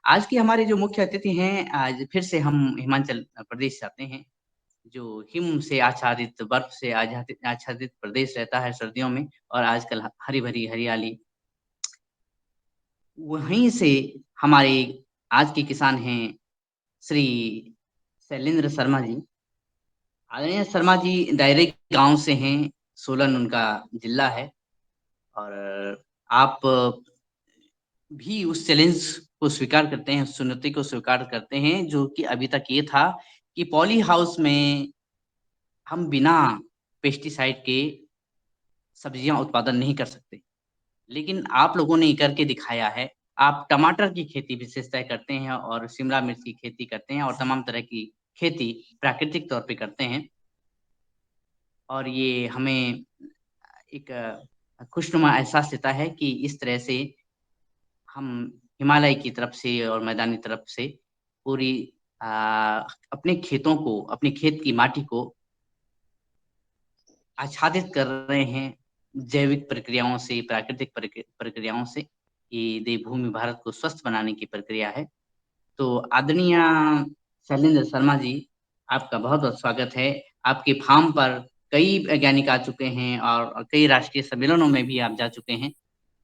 आज के हमारे जो मुख्य अतिथि हैं, आज फिर से हम हिमाचल प्रदेश जाते हैं, जो हिम से आच्छादित, बर्फ से आच्छादित आच्छादित प्रदेश रहता है सर्दियों में और आजकल ह हरी-भरी हरियाली। वहीं से हमारे आज के किसान हैं श्री शैलेंद्र शर्मा जी। आदरणीय शर्मा जी डायरेक्ट गाँव से हैं, सोलन उनका जिला है और आप भी उस चैलेंज को स्वीकार करते हैं, उस चुनौती को स्वीकार करते हैं, जो कि अभी तक ये था कि पॉली हाउस में हम बिना पेस्टिसाइड के सब्जियाँ उत्पादन नहीं कर सकते। लेकिन आप लोगों ने करके दिखाया है। आप टमाटर की खेती विशेषतः करते हैं और शिमला मिर्च की खेती करते हैं और तमाम तरह की खेती प्राकृतिक तौर पे करते हैं और ये हमें एक खुशनुमा एहसास देता है कि इस तरह से हम हिमालय की तरफ से और मैदानी तरफ से पूरी अ, अपने खेतों को, अपने खेत की माटी को आच्छादित कर रहे हैं, जैविक प्रक्रियाओं से, प्राकृतिक प्रक्रियाओं से। ये देवभूमि भारत को स्वस्थ बनाने की प्रक्रिया है। तो आदरणीय शैलेंद्र शर्मा जी, आपका बहुत-बहुत स्वागत है। आपके फार्म पर कई वैज्ञानिक आ चुके हैं और कई राष्ट्रीय सम्मेलनों में भी आप जा चुके हैं।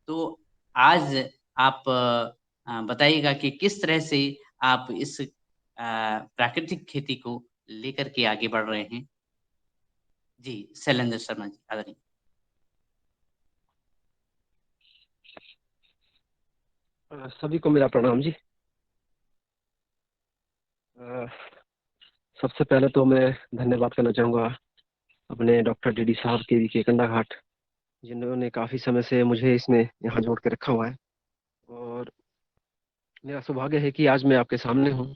तो आज आप बताइएगा कि किस तरह से आप इस प्राकृतिक खेती को लेकर के आगे बढ़ रहे हैं? जी, शैलेंद्र शर्मा जी, आदरणीय। सभी को मेरा प्रणाम जी। अ, सबसे पहले तो मैं धन्यवाद करना चाहूँगा अपने डॉक्टर डीडी साहब के वी के कंडा घाट, जिन्होंने काफ़ी समय से मुझे इसमें यहाँ जोड़ के रखा हुआ है। और मेरा सौभाग्य है कि आज मैं आपके सामने हूँ।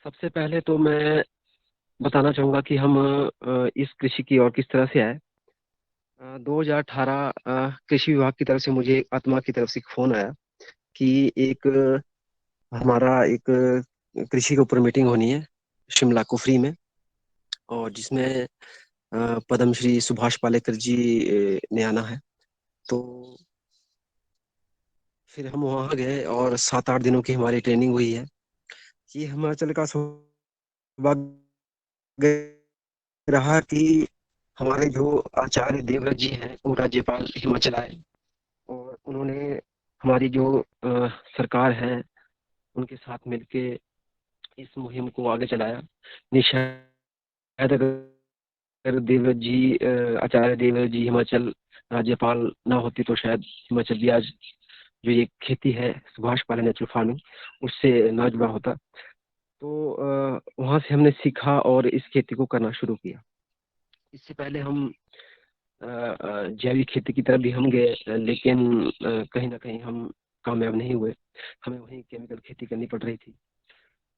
सबसे पहले तो मैं बताना चाहूँगा कि हम इस कृषि की ओर किस तरह से आए। 2018 कृषि विभाग की तरफ से मुझे आत्मा की तरफ से एक फ़ोन आया कि एक हमारा एक कृषि के ऊपर मीटिंग होनी है शिमला कुफरी में, और जिसमें पद्म श्री सुभाष पालेकर जी ने आना है। तो फिर हम वहाँ गए और 7-8 दिनों की हमारी ट्रेनिंग हुई है। ये हिमाचल का सौभाग्य रहा कि हमारे जो आचार्य देवव्रत जी हैं वो राज्यपाल हिमाचल आए, और उन्होंने हमारी जो सरकार है उनके साथ मिलके इस मुहिम को आगे चलाया। निशायद अगर देवव्रत जी आचार्य देवव्रत जी हिमाचल राज्यपाल ना होती तो शायद हिमाचल भी आज जो ये खेती है सुभाष पालन नेचुरल फार्मिंग उससे ना जुड़ा होता। तो वहाँ से हमने सीखा और इस खेती को करना शुरू किया। इससे पहले हम जैविक खेती की तरफ भी हम गए, लेकिन कहीं ना कहीं हम कामयाब नहीं हुए। हमें वहीं केमिकल खेती करनी पड़ रही थी।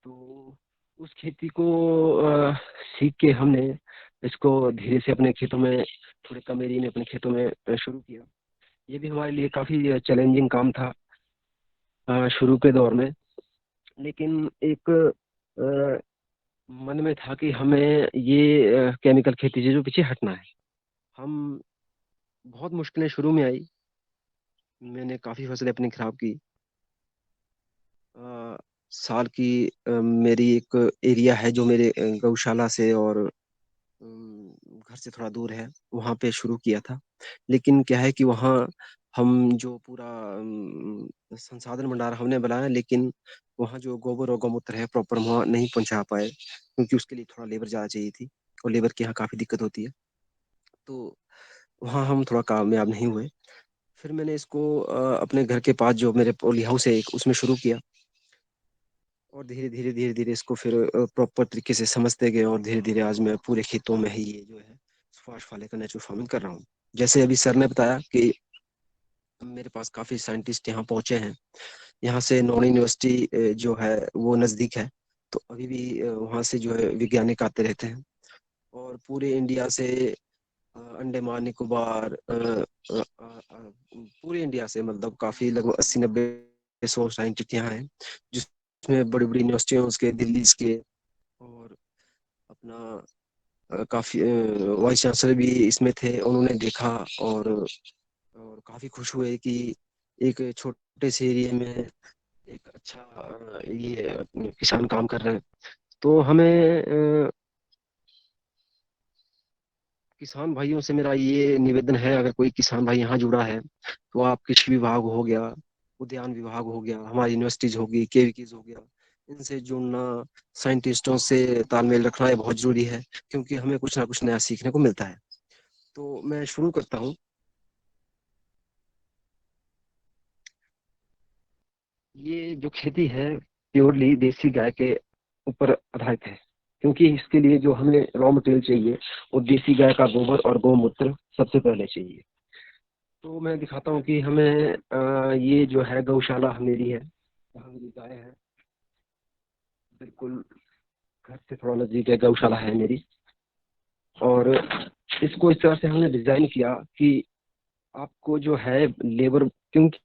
तो उस खेती को सीख के हमने इसको धीरे से अपने खेतों में, थोड़े कम एरिया में अपने खेतों में शुरू किया। ये भी हमारे लिए काफ़ी चैलेंजिंग काम था शुरू के दौर में। लेकिन एक मन में था कि हमें ये केमिकल खेती से जो पीछे हटना है। हम बहुत मुश्किलें शुरू में आई, मैंने काफ़ी फसलें अपनी खराब की। अ, साल की मेरी एक एरिया है जो मेरे गौशाला से और घर से थोड़ा दूर है, वहाँ पे शुरू किया था। लेकिन क्या है कि वहाँ हम जो पूरा संसाधन भंडार हमने बनाया, लेकिन वहाँ जो गोबर और गौमूत्र है प्रॉपर वहाँ नहीं पहुँचा पाए, क्योंकि उसके लिए थोड़ा लेबर ज़्यादा चाहिए थी और लेबर की यहाँ काफ़ी दिक्कत होती है। तो वहाँ हम थोड़ा कामयाब नहीं हुए। फिर मैंने इसको अपने घर के पास जो मेरे पॉली हाउस है एक, उसमें शुरू किया, और धीरे धीरे इसको फिर प्रॉपर तरीके से समझते गए, और धीरे धीरे आज मैं पूरे खेतों में ही ये जो है सुभाष पालेकर का नेचुरल फार्मिंग कर रहा हूँ। जैसे अभी सर ने बताया कि मेरे पास काफी साइंटिस्ट यहाँ पहुंचे हैं। यहाँ से नॉन यूनिवर्सिटी जो है वो नजदीक है, तो अभी भी वहाँ से जो है वैज्ञानिक आते रहते हैं। और पूरे इंडिया से अंडमान निकोबार पूरे इंडिया से मतलब काफी लगभग 80-90 साइंटिस्ट यहाँ हैं, जिसमें बड़ी बड़ी यूनिवर्सिटियाँ उसके दिल्ली के, और अपना काफी वाइस चांसलर भी इसमें थे। उन्होंने देखा और काफी खुश हुए कि एक छोटे से एरिया में एक अच्छा ये किसान काम कर रहे हैं। तो हमें किसान भाइयों से मेरा ये निवेदन है, अगर कोई किसान भाई यहाँ जुड़ा है तो आप कृषि विभाग हो गया, उद्यान विभाग हो गया, हमारी यूनिवर्सिटीज होगी, केवीकीज हो गया, इनसे जुड़ना, साइंटिस्टों से तालमेल रखना ये बहुत जरूरी है, क्योंकि हमें कुछ ना कुछ नया सीखने को मिलता है। तो मैं शुरू करता हूँ। ये जो खेती है प्योरली देसी गाय के ऊपर आधारित है, क्योंकि इसके लिए जो हमें रॉ मटेरियल चाहिए वो देसी गाय का गोबर और गौमूत्र सबसे पहले चाहिए। तो मैं दिखाता हूँ कि हमें ये जो है गौशाला मेरी है, जहाँ मेरी गाय है, बिल्कुल घर से थोड़ा नजदीक है गौशाला है मेरी। और इसको इस तरह से हमने डिजाइन किया कि आपको जो है लेबर, क्योंकि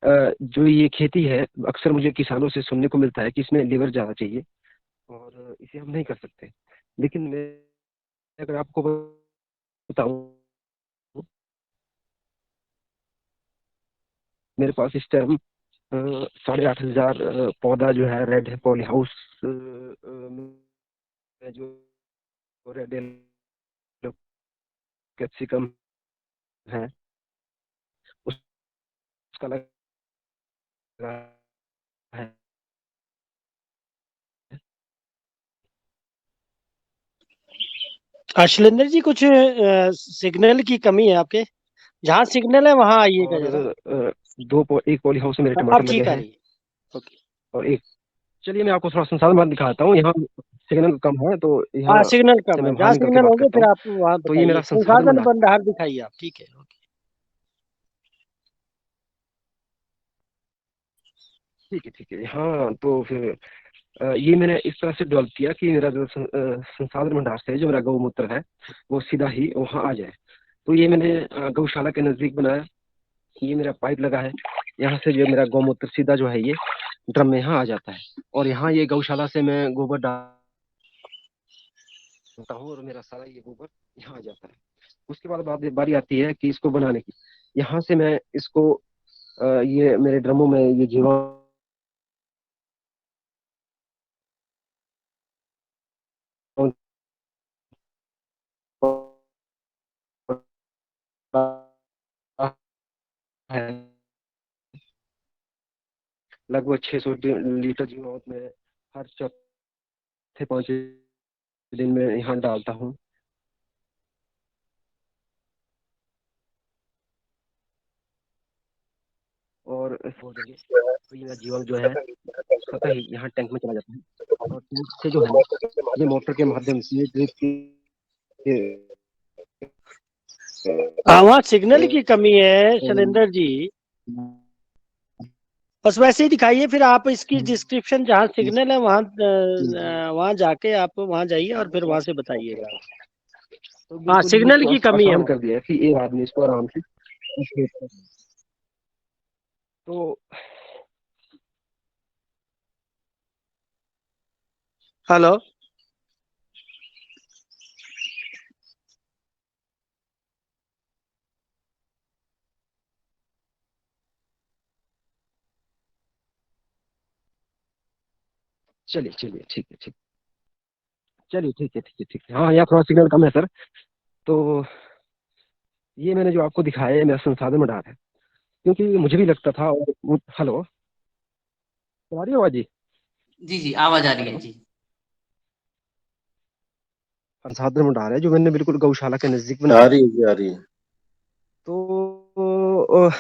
जो ये खेती है, अक्सर मुझे किसानों से सुनने को मिलता है कि इसमें लेबर ज़्यादा चाहिए और इसे हम नहीं कर सकते। लेकिन मैं अगर आपको बताऊं, मेरे पास इस टाइम 8,500 पौधा जो है रेड है पॉली हाउस में, जो रेड येलो कैप्सिकम है उसका लगा है। शैलेंद्र जी, कुछ सिग्नल की कमी है आपके। जहाँ सिग्नल है वहां आइएगा और जरा। एक पॉली हाउस में मेरे अब टमाटर लगे ठीक आ हैं। रही है। ओके। और एक, चलिए मैं आपको थोड़ा संसाधन बाद दिखाता हूँ। यहाँ सिग्नल कम है तो हाँ, यहाँ सिग्नल से कम मैं है, बाहर जहाँ निकल के सिग्नल बात होंगे करता फिर हूँ। आप वहां तो ये बताइए, मेरा संसाधन संसाधन भंडार भंडार दिखाइए आप। ठीक है, ओके। ठीक है, ठीक है। हाँ तो फिर ये मैंने इस तरह से डेवलप किया कि मेरा जो संसाधन भंडार से जो मेरा गौमूत्र है वो सीधा ही वहाँ आ जाए। तो ये मैंने गौशाला के नजदीक बनाया। ये मेरा पाइप लगा है, यहाँ से जो मेरा गौमूत्र सीधा जो है ये ड्रम में यहाँ आ जाता है। और यहाँ ये गौशाला से मैं गोबर डालता हूँ और मेरा सारा ये गोबर यहाँ आ जाता है। उसके बाद बारी आती है कि इसको बनाने की। यहाँ से मैं इसको ये मेरे ड्रमों में ये जीवाणु है, लगभग 600 लीटर जीवामृत में हर चौथे 5 दिन में यहाँ डालता हूँ। और हो जाएगी तो ये मेरा जीवाणु जो है स्वतः ही यहाँ टैंक में चला जाता है। और टैंक से जो है ये मोटर के माध्यम से ड्रिप के हाँ, वहाँ सिग्नल की कमी है शैलेंद्र जी। बस वैसे ही दिखाइए, फिर आप इसकी डिस्क्रिप्शन जहाँ सिग्नल है वहाँ वहाँ जाके आप वहाँ जाइए और फिर वहाँ से बताइएगा। तो हाँ, बिल्कुल ही सिग्नल इसको की कमी है आसान वहाँ। कर दिया है कि एक आदमी इसको आराम से ऑपरेट कर। तो हेलो। चलिए चलिए, ठीक है, ठीक। चलिए, ठीक है, ठीक है, ठीक है। हाँ, यहाँ थोड़ा सिग्नल कम है सर। तो ये मैंने जो आपको दिखाया है मेरा संसाधन भंडार है, क्योंकि मुझे भी लगता था। और हेलो, आ रही है आवाज जी? जी जी, आवाज आ रही है हेलो। जी। संसाधन भंडार है जो मैंने बिल्कुल गौशाला के नजदीक आ बनाया। रही है जी, आ रही है। तो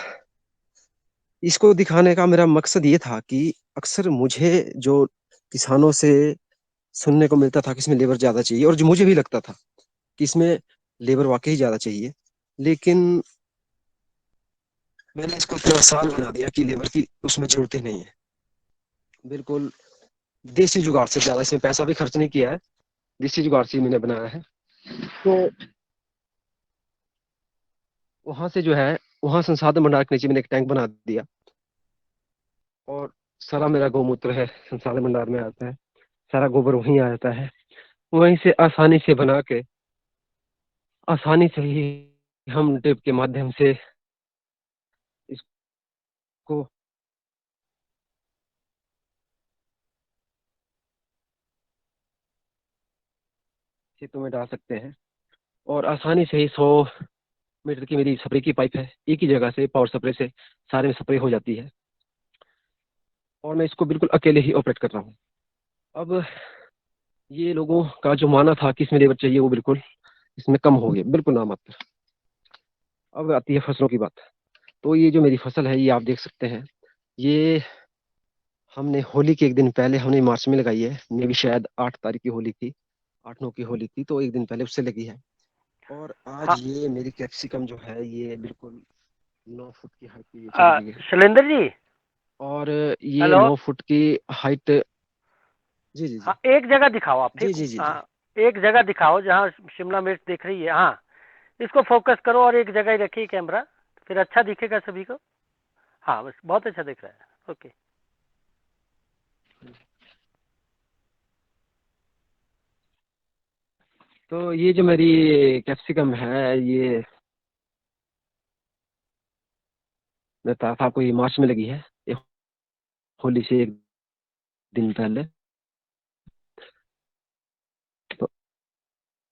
इसको दिखाने का मेरा मकसद ये था कि अक्सर मुझे जो किसानों से सुनने को मिलता था कि इसमें लेबर ज्यादा चाहिए, और जो मुझे भी लगता था कि इसमें लेबर वाकई ज्यादा चाहिए, लेकिन मैंने इसको इतना आसान बना दिया कि लेबर की उसमें जरूरत ही नहीं है। बिल्कुल देसी जुगाड़ से, ज्यादा इसमें पैसा भी खर्च नहीं किया है, देसी जुगाड़ से ही मैंने बनाया है। तो वहां से जो है, वहां संसाधन भंडार के नीचे मैंने एक टैंक बना दिया और सारा मेरा गौमूत्र है संसाधन भंडार में आता है। सारा गोबर वहीं आ जाता है, वहीं से आसानी से बना के आसानी से ही हम ड्रिप के माध्यम से इसको खेतों में डाल सकते हैं और आसानी से ही 100 मीटर की मेरी स्प्रे की पाइप है, एक ही जगह से पावर स्प्रे से सारे में स्प्रे हो जाती है और मैं इसको बिल्कुल अकेले ही ऑपरेट कर रहा हूँ। अब ये लोगों का जो माना था कि इसमें लेबर चाहिए वो बिल्कुल इसमें कम हो गया, बिल्कुल ना मात्र। अब आती है फसलों की बात। तो ये जो मेरी फसल है ये आप देख सकते हैं, ये हमने होली के एक दिन पहले हमने मार्च में लगाई है, मे भी शायद 8 तारीख की होली थी, 8-9 की होली थी, तो एक दिन पहले उससे लगी है। और आज हाँ ये मेरी कैप्सिकम जो है ये बिल्कुल 9 फुट की हाइट पे ये चली गई है शैलेंद्र जी। और ये हेलो। 9 फुट की हाइट। जी जी हाँ, जी एक जगह दिखाओ आप, जी ठीक। जी जी जी। हाँ, एक जगह दिखाओ जहाँ शिमला मिर्च दिख रही है। हाँ, इसको फोकस करो और एक जगह ही रखिए कैमरा, फिर अच्छा दिखेगा सभी को। हाँ, बस बहुत अच्छा दिख रहा है। ओके। तो ये जो मेरी कैप्सिकम है ये मैं बता था आपको, ये मार्च में लगी है, ये होली से एक दिन पहले। तो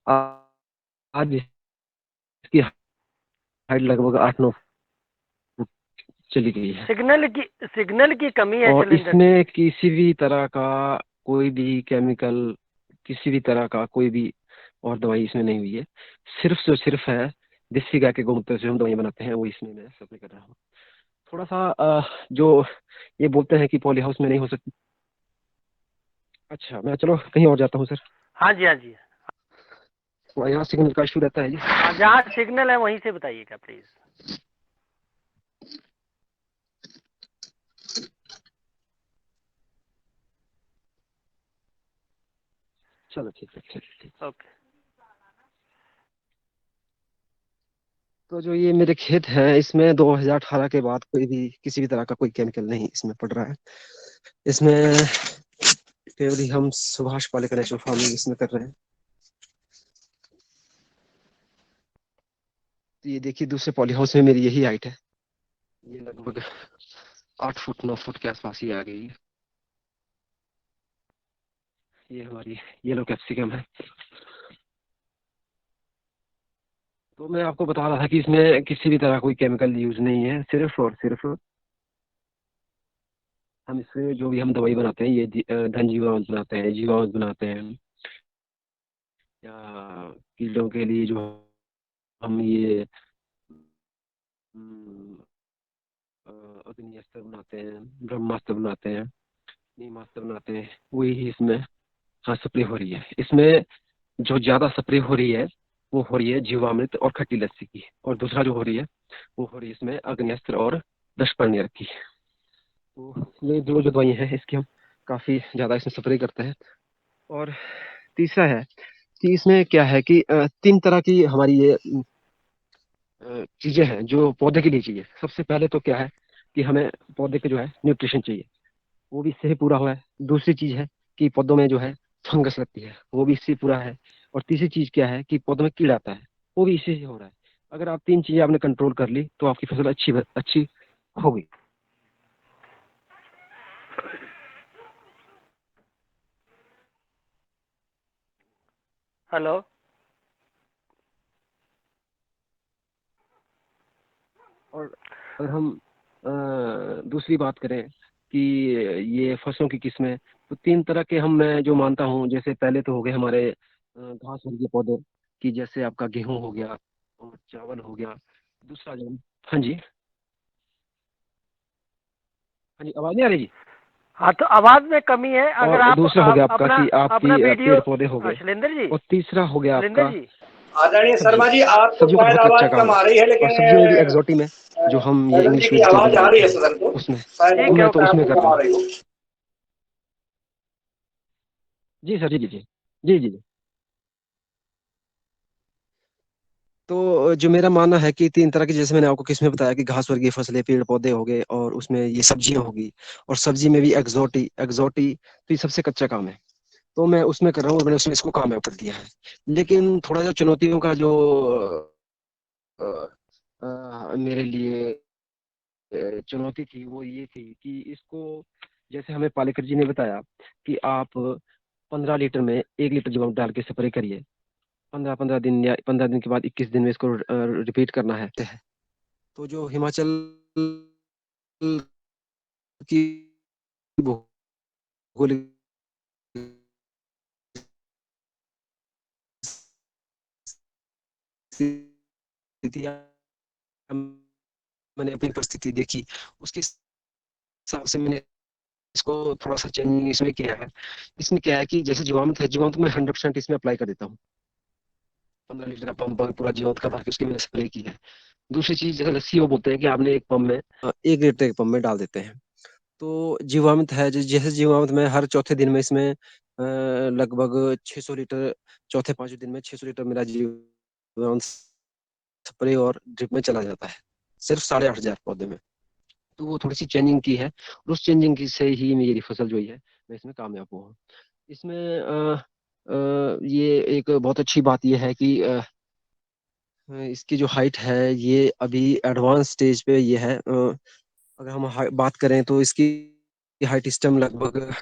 आज इसकी हाइट लगभग 8-9 फुट चली गई है सिग्नल की कमी है और शैलेंद्र जी। इसमें किसी भी तरह का कोई भी केमिकल, किसी भी तरह का कोई भी और दवाई इसमें नहीं हुई है। सिर्फ जो सिर्फ है देसी गाय के गोमूत्र से हम दवाई बनाते हैं वो इसमें मैं सप्लाई कर रहा हूँ। थोड़ा सा जो ये बोलते हैं कि पॉली हाउस में नहीं हो सकती। अच्छा मैं चलो कहीं और जाता हूँ सर, हाँ जी, हाँ जी। थोड़ा यहाँ सिग्नल का इशू रहता है जी। हाँ, जहाँ सिग्नल है वहीं से बताइएगा प्लीज। चलो ठीक है ठीक है ठीक। ओके। तो जो ये मेरे खेत हैं इसमें 2018 के बाद कोई भी किसी भी तरह का कोई केमिकल नहीं इसमें पड़ रहा है। इसमें केवल ही हम सुभाष पालेकर नेचुरल फार्मिंग इसमें कर रहे हैं। तो ये देखिए दूसरे पॉली हाउस में मेरी यही हाइट है, ये लगभग 8 फुट 9 फुट के आसपास ही आ गई है। ये हमारी येलो कैप्सिकम है। तो मैं आपको बता रहा था कि इसमें किसी भी तरह कोई केमिकल यूज नहीं है, सिर्फ और सिर्फ हम इससे जो भी हम दवाई बनाते हैं ये धन जीवामृत बनाते हैं, जीवामृत बनाते हैं, या कीड़ों के लिए जो हम ये हम्म, अग्नि अस्त्र बनाते हैं, ब्रह्मास्त्र बनाते हैं, नीमास्त्र बनाते हैं, वही इसमें हाँ स्प्रे हो रही है। इसमें जो ज्यादा स्प्रे हो रही है वो हो रही है जीवामृत और खट्टी लस्सी की, और दूसरा जो हो रही है वो हो रही है इसमें अग्नि और दशपर्णी की। तो ये दो जो दवाई हैं इसकी हम काफी ज्यादा इसमें स्प्रे करते हैं। और तीसरा है कि इसमें क्या है कि 3 तरह की हमारी ये चीजें हैं जो पौधे के लिए चाहिए। सबसे पहले तो क्या है कि हमें पौधे के जो है न्यूट्रिशन चाहिए, वो भी इससे ही पूरा हुआ है। दूसरी चीज है कि पौधों में जो है फंगस लगती है, वो भी इससे पूरा है। और तीसरी चीज क्या है कि पौधों में कीड़ा आता है, वो भी इसी से हो रहा है। अगर आप 3 चीजें आपने कंट्रोल कर ली तो आपकी फसल अच्छी अच्छी होगी। हेलो। और अगर हम दूसरी बात करें कि ये फसलों की किस्में, तो 3 तरह के हम मैं जो मानता हूँ, जैसे पहले तो हो गए हमारे घास वर्गीय पौधे, कि जैसे आपका गेहूं हो गया और चावल हो गया। दूसरा जो हाँ जी, हाँ जी आवाज नहीं आ रही जी। हाँ, तो आवाज में कमी है, अगर और दूसरा हो गया आपका अपना कि अपना आपकी वीडियो। पेड़ पौधे हो गए। शैलेंद्र जी। और तीसरा हो गया शैलेंद्र आपका जी। आदरणीय सब्जी। शर्मा जी, आपको सब्जियों का शायद बहुत कच्चा आवाज काम कम है, आ रही है, और लेकिन सब्जियों में भी एक्सोटी में जो हम ये मैडम जी इंग्लिश की में जिसको आवाज आ रही बोलते है हैं सदन को। उसमें, शायद तो ठीक हो है, मैं तो सकता है उसमें आपको कर कम रहा आ हूँ। रही हो। जी सर, जी जी जी जी जी जी। तो जो मेरा मानना है कि 3 तरह की, जैसे मैंने आपको किसमें बताया कि घास वर्गीय फसलें पेड़ पौधे हो गए और उसमें ये सब्जियां होगी, और सब्जी में भी एक्सोटी एक्सोटी, तो ये सबसे कच्चा काम है। तो मैं उसमें कर रहा हूँ और मैंने उसमें इसको कामयाब कर दिया है। लेकिन थोड़ा जो चुनौतियों का जो मेरे लिए चुनौती थी वो ये थी कि इसको, जैसे हमें पालेकर जी ने बताया कि आप 15 लीटर में 1 लीटर जीवामृत डाल के स्प्रे करिए, 15-15 दिन या 15 दिन के बाद 21 दिन में इसको रिपीट करना है। तो जो हिमाचल की भौगोलिक स्थितियां, मैंने अपनी परिस्थिति देखी, उसके हिसाब से मैंने इसको थोड़ा सा चेंजिंग इसमें किया है। इसमें क्या है कि जैसे जीवामृत है, जीवामृत मैं 100% इसमें अप्लाई कर देता हूँ। 15 लीटर का पंप पूरा जीवामृत का भर के उसकी मैंने स्प्रे की है। दूसरी चीज, जैसे लस्सी वो बोलते हैं कि आपने एक पंप में 1 लीटर के पंप में डाल देते हैं। तो जीवामृत है, जैसे जीवामृत में हर चौथे दिन में इसमें लगभग 600 लीटर, चौथे पांचवें दिन में 600 लीटर मेरा जीवामृत स्प्रे और ड्रिप में चला जाता है, सिर्फ 8,500 पौधे में। तो वो थोड़ी सी चेंजिंग की है, और उस चेंजिंग की से ही मेरी फसल जो है मैं इसमें कामयाब हुआ हूँ। इसमें ये एक बहुत अच्छी बात ये है कि इसकी जो हाइट है ये अभी एडवांस स्टेज पे ये है। अगर हम बात करें तो इसकी हाइट इस टाइम लगभग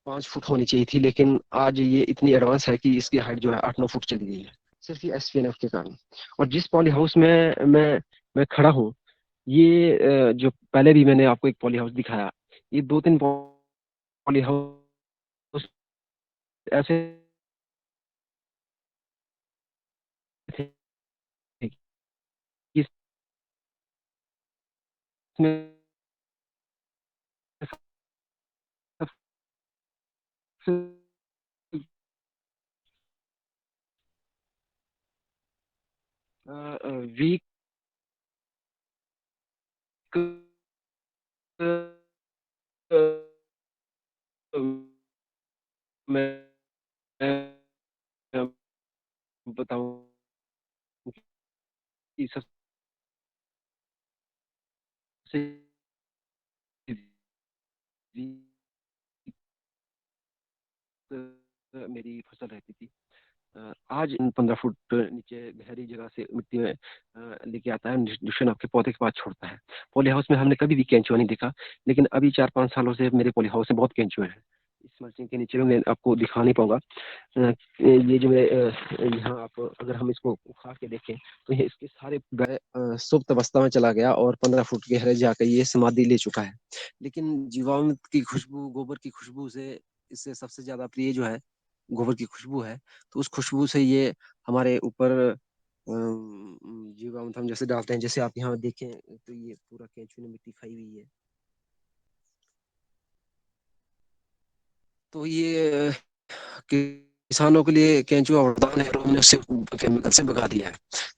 5 फुट होनी चाहिए थी, लेकिन आज ये इतनी एडवांस है कि इसकी हाइट जो है 8-9 फुट चली गई है, सिर्फ ये एसपीएनएफ के कारण। और जिस पॉली हाउस में मैं खड़ा हूँ, ये जो पहले भी मैंने आपको एक पॉली हाउस दिखाया, ये 2-3 पॉली हाउस ऐसे थे कि इसमें सबसे वीक मैं बताऊं कि सबसे मेरी फसल रहती थी। आज 15 फुट नीचे गहरी जगह से मिट्टी में लेके आता है, न्यूट्रिशन आपके पौधे के पास छोड़ता है। पॉली हाउस में हमने कभी भी केंचुआ नहीं देखा, लेकिन अभी 4-5 सालों से मेरे पॉली हाउस में बहुत केंचुए हैं। इस मल्चिंग के नीचे में मैं आपको दिखा नहीं पाऊंगा। ये जो है यहाँ आप अगर हम इसको उखाड़ के देखें तो ये इसके सारे सुप्त अवस्था में चला गया और 15 फुट गहरे जाकर ये समाधि ले चुका है। लेकिन जीवामृत की खुशबू, गोबर की खुशबू से इससे सबसे ज्यादा प्रिय जो है गोबर की खुशबू है। तो उस खुशबू से ये हमारे ऊपर जीवामृत हम जैसे डालते हैं, जैसे आप यहाँ देखें तो ये पूरा केंचुए ने मिट्टी खाई हुई है। तो ये किसानों के लिए केंचुआ वरदान है, और हमने उससे केमिकल से भगा दिया है।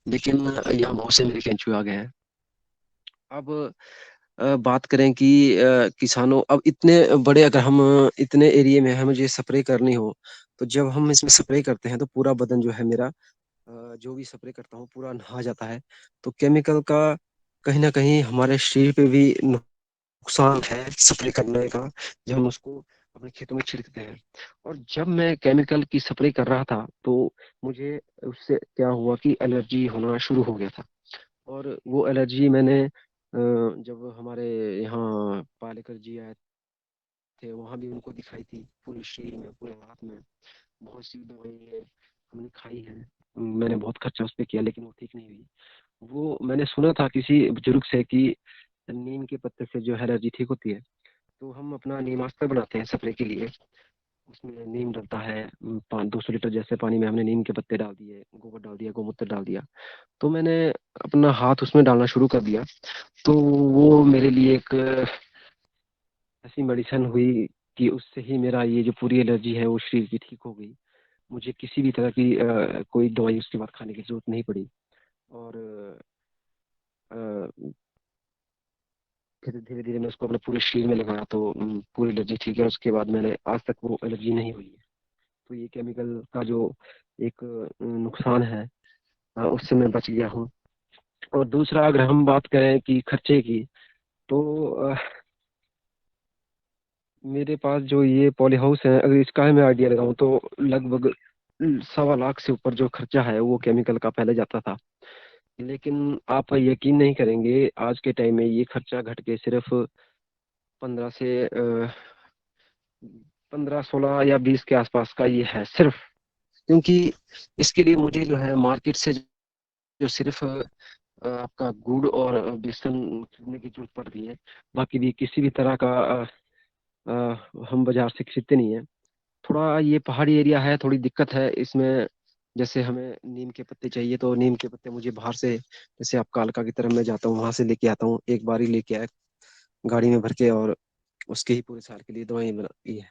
लेकिन यहाँ बहुत से मेरे केंचुए आ गए हैं। अब बात करें कि किसानों, अब इतने बड़े, अगर हम इतने एरिया में हमें ये स्प्रे करनी हो, तो जब हम इसमें स्प्रे करते हैं तो पूरा बदन जो है मेरा, जो भी स्प्रे करता हूँ पूरा नहा जाता है। तो केमिकल का कहीं ना कहीं हमारे शरीर पे भी नुकसान है स्प्रे करने का, जब हम उसको अपने खेतों में छिड़कते हैं। और जब मैं केमिकल की स्प्रे कर रहा था तो मुझे उससे क्या हुआ कि एलर्जी होना शुरू हो गया था। और वो एलर्जी मैंने जब हमारे यहाँ पालेकर जी आए थे, वहां भी उनको दिखाई थी, पूरे शरीर में, पूरे हाथ में। बहुत सी दवाई हमने खाई है, मैंने बहुत खर्चा उस पर किया, लेकिन वो ठीक नहीं हुई। वो मैंने सुना था किसी बुजुर्ग से कि नीम के पत्ते से जो एलर्जी ठीक होती है। तो हम अपना नीमास्त्र बनाते हैं स्प्रे के लिए। उसमें नीम डलता है, 200 लीटर जैसे पानी में हमने नीम के पत्ते डाल दिए, गोबर डाल दिया, गोमूत्र डाल दिया। तो मैंने अपना हाथ उसमें डालना शुरू कर दिया। तो वो मेरे लिए एक ऐसी मेडिसिन हुई कि उससे ही मेरा ये जो पूरी एलर्जी है वो शरीर की ठीक हो गई। मुझे किसी भी तरह की कोई दवाई उसके बाद खाने की जरूरत नहीं पड़ी। और अ, फिर धीरे धीरे मैं उसको अपने पूरे शरीर में लगाया तो पूरी एलर्जी ठीक है। उसके बाद मैंने आज तक वो एलर्जी नहीं हुई है। तो ये केमिकल का जो एक नुकसान है, उससे मैं बच गया हूँ। और दूसरा, अगर हम बात करें कि खर्चे की, तो मेरे पास जो ये पॉली हाउस है, अगर इसका मैं आइडिया लगाऊं तो लगभग 1.25 लाख से ऊपर जो खर्चा है वो केमिकल का पहले जाता था। लेकिन आप यकीन नहीं करेंगे, आज के टाइम में ये खर्चा घट के सिर्फ 15 से 15, 16 या 20 के आसपास का ये है सिर्फ। क्योंकि इसके लिए मुझे जो है मार्केट से जो सिर्फ आपका गुड़ और बेसन खरीदने की जरूरत पड़ती है। बाकी भी किसी भी तरह का हम बाजार से खरीदते नहीं है। थोड़ा ये पहाड़ी एरिया है, थोड़ी दिक्कत है इसमें। जैसे हमें नीम के पत्ते चाहिए तो नीम के पत्ते मुझे बाहर से, जैसे आप कालका की तरफ मैं जाता हूँ वहां से लेके आता हूँ, एक बार ही लेके आया गाड़ी में भर के, और उसके ही पूरे साल के लिए दवाई बनाई है।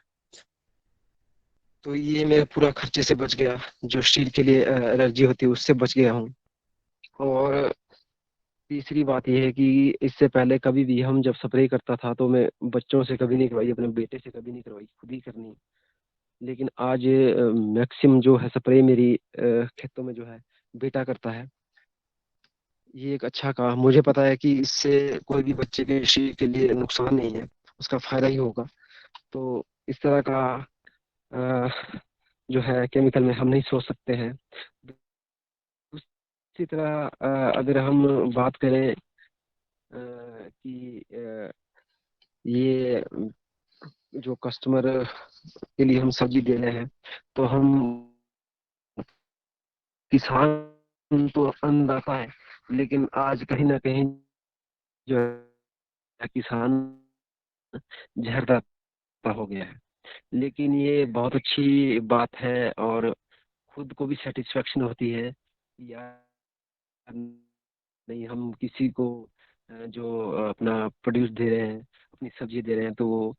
तो ये मेरा पूरा खर्चे से बच गया, जो स्टील के लिए एलर्जी होती है उससे बच गया हूँ। और तीसरी बात यह है कि इससे पहले कभी भी हम जब स्प्रे करता था तो मैं बच्चों से कभी नहीं करवाई, अपने बेटे से कभी नहीं करवाई, खुद ही करनी। लेकिन आज मैक्सिमम जो है स्प्रे मेरी खेतों में जो है बेटा करता है। ये एक अच्छा काम, मुझे पता है कि इससे कोई भी बच्चे के शरीर के लिए नुकसान नहीं है, उसका फायदा ही होगा। तो इस तरह का अ, जो है केमिकल में हम नहीं सोच सकते हैं। उसी तरह अगर हम बात करें कि ये जो कस्टमर के लिए हम सब्जी दे रहे हैं, तो हम किसान तो अन्नदाता है, लेकिन आज कहीं ना कहीं जो है किसान जहरदाता हो गया है। लेकिन ये बहुत अच्छी बात है, और खुद को भी सेटिस्फेक्शन होती है कि यार नहीं, हम किसी को जो अपना प्रोड्यूस दे रहे हैं, अपनी सब्जी दे रहे हैं, तो वो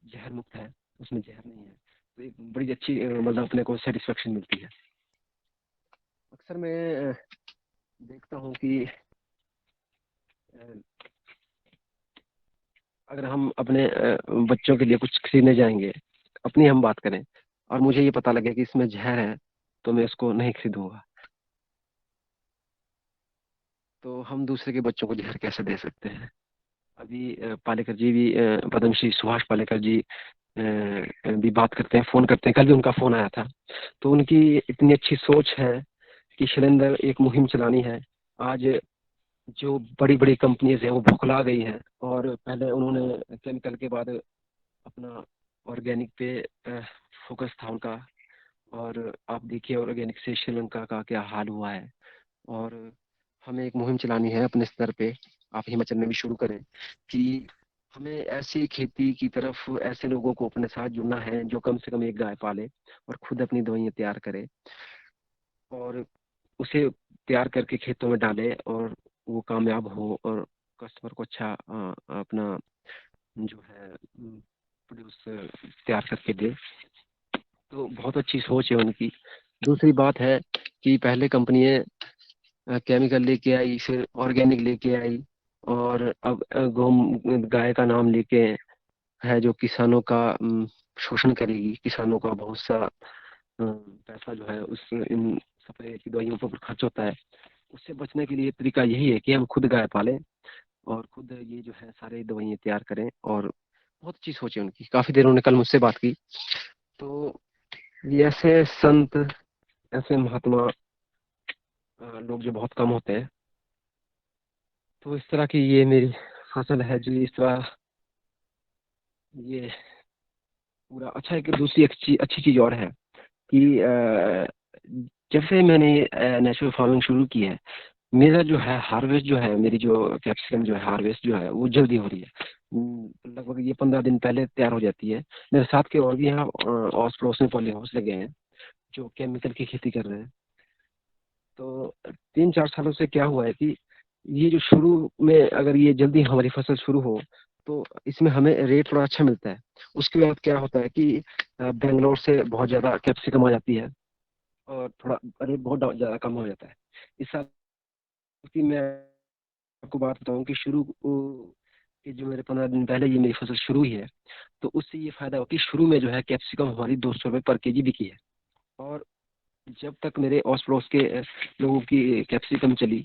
जहर मुक्त है, उसमें जहर नहीं है। तो एक बड़ी अच्छी मतलब अपने को सेटिस्फेक्शन मिलती है। अक्सर मैं देखता हूँ कि अ, अगर हम अपने बच्चों के लिए कुछ खरीदने जाएंगे, अपनी हम बात करें, और मुझे ये पता लगे कि इसमें जहर है, तो मैं इसको नहीं खरीदूंगा। तो हम दूसरे के बच्चों को जहर कैसे दे सकते हैं? अभी पालेकर जी भी, पद्मश्री सुभाष पालेकर जी भी बात करते हैं, फोन करते हैं। कल भी उनका फोन आया था। तो उनकी इतनी अच्छी सोच है कि शैलेंद्र एक मुहिम चलानी है। आज जो बड़ी बड़ी कंपनीज हैं वो बौखला गई हैं, और पहले उन्होंने केमिकल के बाद अपना ऑर्गेनिक पे फोकस था उनका। और आप देखिए ऑर्गेनिक से श्रीलंका का क्या हाल हुआ है। और हमें एक मुहिम चलानी है अपने स्तर पे, आप हिमाचल में भी शुरू करें, कि हमें ऐसी खेती की तरफ ऐसे लोगों को अपने साथ जुड़ना है जो कम से कम एक गाय पाले और खुद अपनी दवाइयाँ तैयार करे, और उसे तैयार करके खेतों में डाले, और वो कामयाब हो, और कस्टमर को अच्छा अपना जो है प्रोड्यूस तैयार करके दे। तो बहुत अच्छी सोच है उनकी। दूसरी बात है कि पहले कंपनियां केमिकल लेके आई, फिर ऑर्गेनिक लेके आई, और अब गाय का नाम लेके है जो किसानों का शोषण करेगी। किसानों का बहुत सा पैसा जो है उस इन स्प्रे की दवाइयों पर खर्च होता है। उससे बचने के लिए तरीका यही है कि हम खुद गाय पालें, और खुद ये जो है सारे दवाइयाँ तैयार करें। और बहुत अच्छी सोच है उनकी। काफी देर उन्होंने कल मुझसे बात की। तो ये ऐसे संत, ऐसे महात्मा लोग जो बहुत कम होते हैं। तो इस तरह की ये मेरी फसल है जो इस तरह ये पूरा अच्छा है। कि दूसरी अच्छी चीज और है कि जब से मैंने नेचुरल फार्मिंग शुरू की है, मेरा जो है हार्वेस्ट जो है, मेरी जो कैप्सिकम जो है हार्वेस्ट जो है वो जल्दी हो रही है। लगभग ये 15 दिन पहले तैयार हो जाती है। मेरे साथ के और भी यहाँ आस पड़ोस में पॉली हाउस लगे हैं जो केमिकल की खेती कर रहे हैं। तो 3-4 सालों से क्या हुआ है कि ये जो शुरू में अगर ये जल्दी हमारी फसल शुरू हो तो इसमें हमें रेट थोड़ा अच्छा मिलता है। उसके बाद क्या होता है कि बेंगलोर से बहुत ज़्यादा कैप्सिकम आ जाती है, और थोड़ा रेट बहुत ज़्यादा कम हो जाता है। इस साल की मैं आपको बात बताऊं कि शुरू कि जो मेरे 15 दिन पहले ये मेरी फसल शुरू हुई है, तो उससे ये फायदा हो कि शुरू में जो है कैप्सिकम हमारी 200 रुपये पर केजी बिकी है। और जब तक मेरे आस पड़ोस के लोगों की कैप्सिकम चली,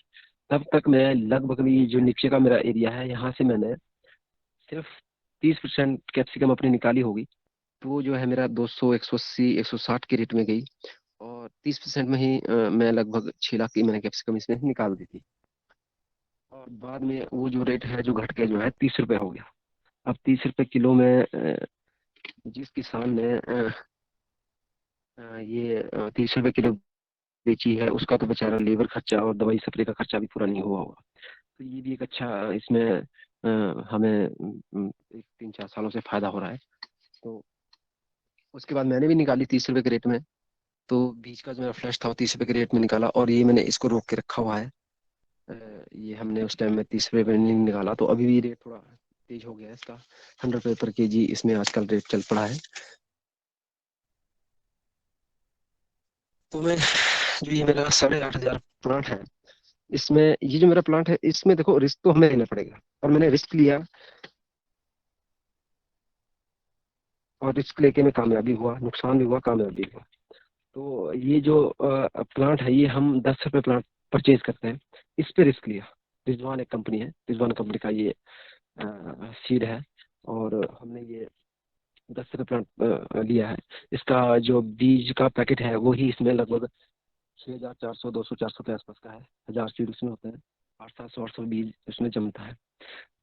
तब तक मैं लगभग ये जो नीचे का मेरा एरिया है यहाँ से मैंने सिर्फ 30% कैप्सिकम अपनी निकाली होगी। तो वो जो है मेरा 200, 180, 160 के रेट में गई। और 30% में ही मैं लगभग 6 लाख की मैंने कैप्सिकम इसमें निकाल दी थी। और बाद में वो जो रेट है जो घट के जो है 30 रुपये हो गया। अब 30 रुपये किलो में जिस किसान ने ये 30 रुपए किलो बेची है, उसका तो बेचारा लेबर खर्चा और दवाई स्प्रे का खर्चा भी पूरा नहीं हुआ होगा। तो ये भी एक अच्छा इसमें हमें 3-4 सालों से फायदा हो रहा है। तो उसके बाद मैंने भी निकाली 30 रुपए के रेट में। तो बीज का जो मेरा फ्लैश था वो 30 रुपए के रेट में निकाला, और ये मैंने इसको रोक के रखा हुआ है। ये हमने उस टाइम में 30 रुपए में नहीं निकाला, तो अभी भी रेट थोड़ा तेज हो गया है इसका। 100 रुपए पर केजी इसमें आजकल रेट चल पड़ा है। तो मैं जो ये मेरा 8,500 प्लांट है, इसमें ये जो मेरा प्लांट है, इसमें देखो रिस्क तो हमें लेना पड़ेगा, और मैंने रिस्क लिया, और रिस्क लेके मैं कामयाबी हुआ, नुकसान भी हुआ, कामयाबी हुआ। तो ये जो प्लांट है, ये हम 10 रुपए प्लांट परचेज करते हैं। इस पे रिस्क लिया। रिजवान एक कंपनी है, रिजवान कंपनी का ये सीड है, और हमने ये 10 रुपए प्लांट लिया है। इसका जो बीज का पैकेट है वो ही इसमें लगभग 6,400, 200, 400 के आसपास का है। 1,000 सीड उसमें होते हैं, 800 बीज उसमें जमता है।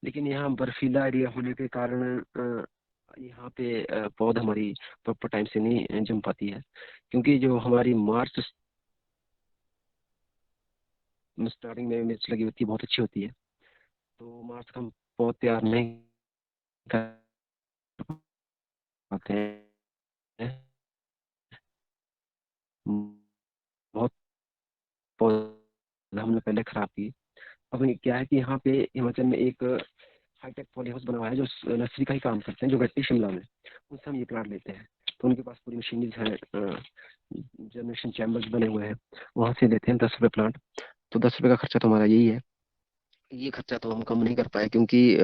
लेकिन यहाँ बर्फीला एरिया होने के कारण यहाँ पे पौध हमारी प्रॉपर टाइम से नहीं जम पाती है, क्योंकि जो हमारी मार्च स्टार्टिंग में मिर्च लगी होती है, बहुत अच्छी होती है। तो मार्च तक हम पौध तैयार नहीं कर पाते हैं। बहुत पौधे हमने पहले खराब किए। अब ये क्या है कि यहाँ पे हिमाचल में एक हाईटेक पॉली हाउस बना हुआ है, जो नर्सरी का ही काम करते हैं, जो गट्टी शिमला में, उनसे हम ये प्लांट लेते हैं। तो उनके पास पूरी मशीनरीज है, जनरेशन चैम्बर्स बने हुए हैं, वहाँ से लेते हैं 10 रुपए प्लांट। तो 10 रुपए का खर्चा तो हमारा यही है। ये खर्चा तो हम कम नहीं कर पाए, क्योंकि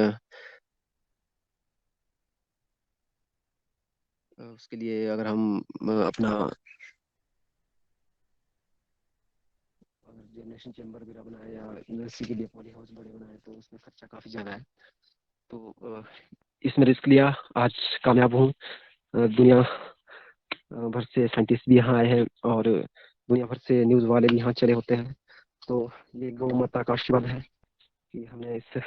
उसके लिए अगर हम अपना जनरेशन चैम्बर वगैरह बनाए या नर्सरी के लिए पॉली हाउस बड़े बनाए, तो उसमें खर्चा काफ़ी ज़्यादा है। तो इसमें रिस्क लिया, आज कामयाब हूँ। दुनिया भर से साइंटिस्ट भी यहाँ आए हैं, और दुनिया भर से न्यूज़ वाले भी यहाँ चले होते हैं। तो ये गौ माता का आशीर्वाद है कि हमने इस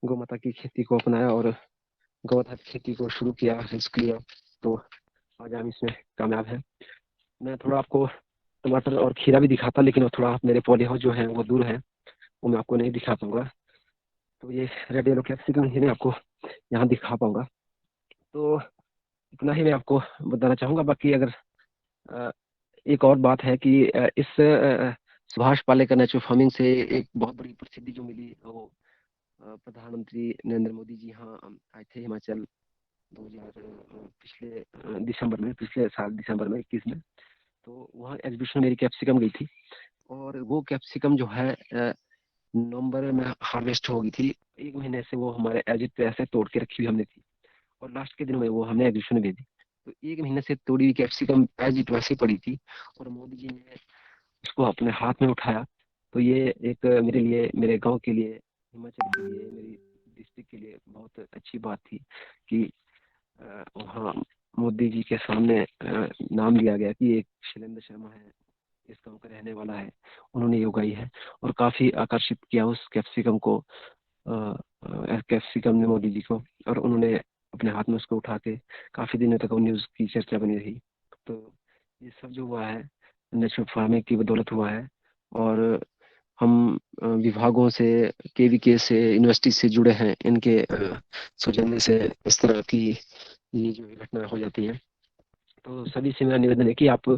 गौ माता की खेती को अपनाया और गौवध खेती को शुरू किया, रिस्क लिया। तो आज हम इसमें कामयाब हैं। मैं थोड़ा आपको टमाटर और खीरा भी दिखाता, लेकिन वो थोड़ा मेरे पॉली हाउस जो है वो दूर है, वो मैं आपको नहीं दिखा पाऊंगा। तो ये रेड येलो कैप्सिकम ही मैं आपको यहाँ दिखा पाऊंगा। तो इतना ही मैं आपको बताना चाहूंगा। बाकी अगर अ, एक और बात है कि इस सुभाष पालेकर नेचुरल फार्मिंग से एक बहुत बड़ी प्रसिद्धि जो मिली, वो प्रधानमंत्री नरेंद्र मोदी जी यहाँ आए थे हिमाचल 2000 पिछले दिसंबर में, पिछले साल दिसंबर में 21 में। तो वहाँ एग्जीबिशन मेरी कैप्सिकम गई थी, और वो कैप्सिकम जो है नवंबर में हार्वेस्ट हो गई थी। 1 महीने से वो हमारे एज इट ऐसे तोड़ के रखी हुई हमने थी, और लास्ट के दिन में वो हमने एग्जीबिशन में भेजी। तो 1 महीने से तोड़ी हुई कैप्सिकम एज इट वैसे पड़ी थी, और मोदी जी ने उसको अपने हाथ में उठाया। तो ये एक मेरे लिए, मेरे गांव के लिए, हिमाचल के लिए, मेरी डिस्ट्रिक्ट के लिए बहुत अच्छी बात थी कि वहाँ मोदी जी के सामने नाम लिया गया कि एक शैलेंद्र शर्मा है, इस गांव का रहने वाला है, उन्होंने ये उगाई है। और काफी आकर्षित किया उस कैप्सिकम को, कैप्सिकम ने मोदी जी को, और उन्होंने अपने हाथ में उसको उठा के काफी दिनों तक वो न्यूज की चर्चा बनी रही। तो ये सब जो हुआ है नेचुरल फार्मिंग की बदौलत हुआ है। और हम विभागों से, केवीके से, यूनिवर्सिटी से जुड़े हैं, इनके सौजन्य से इस तरह की ये जो घटना हो जाती है। तो सभी से मेरा निवेदन है कि आप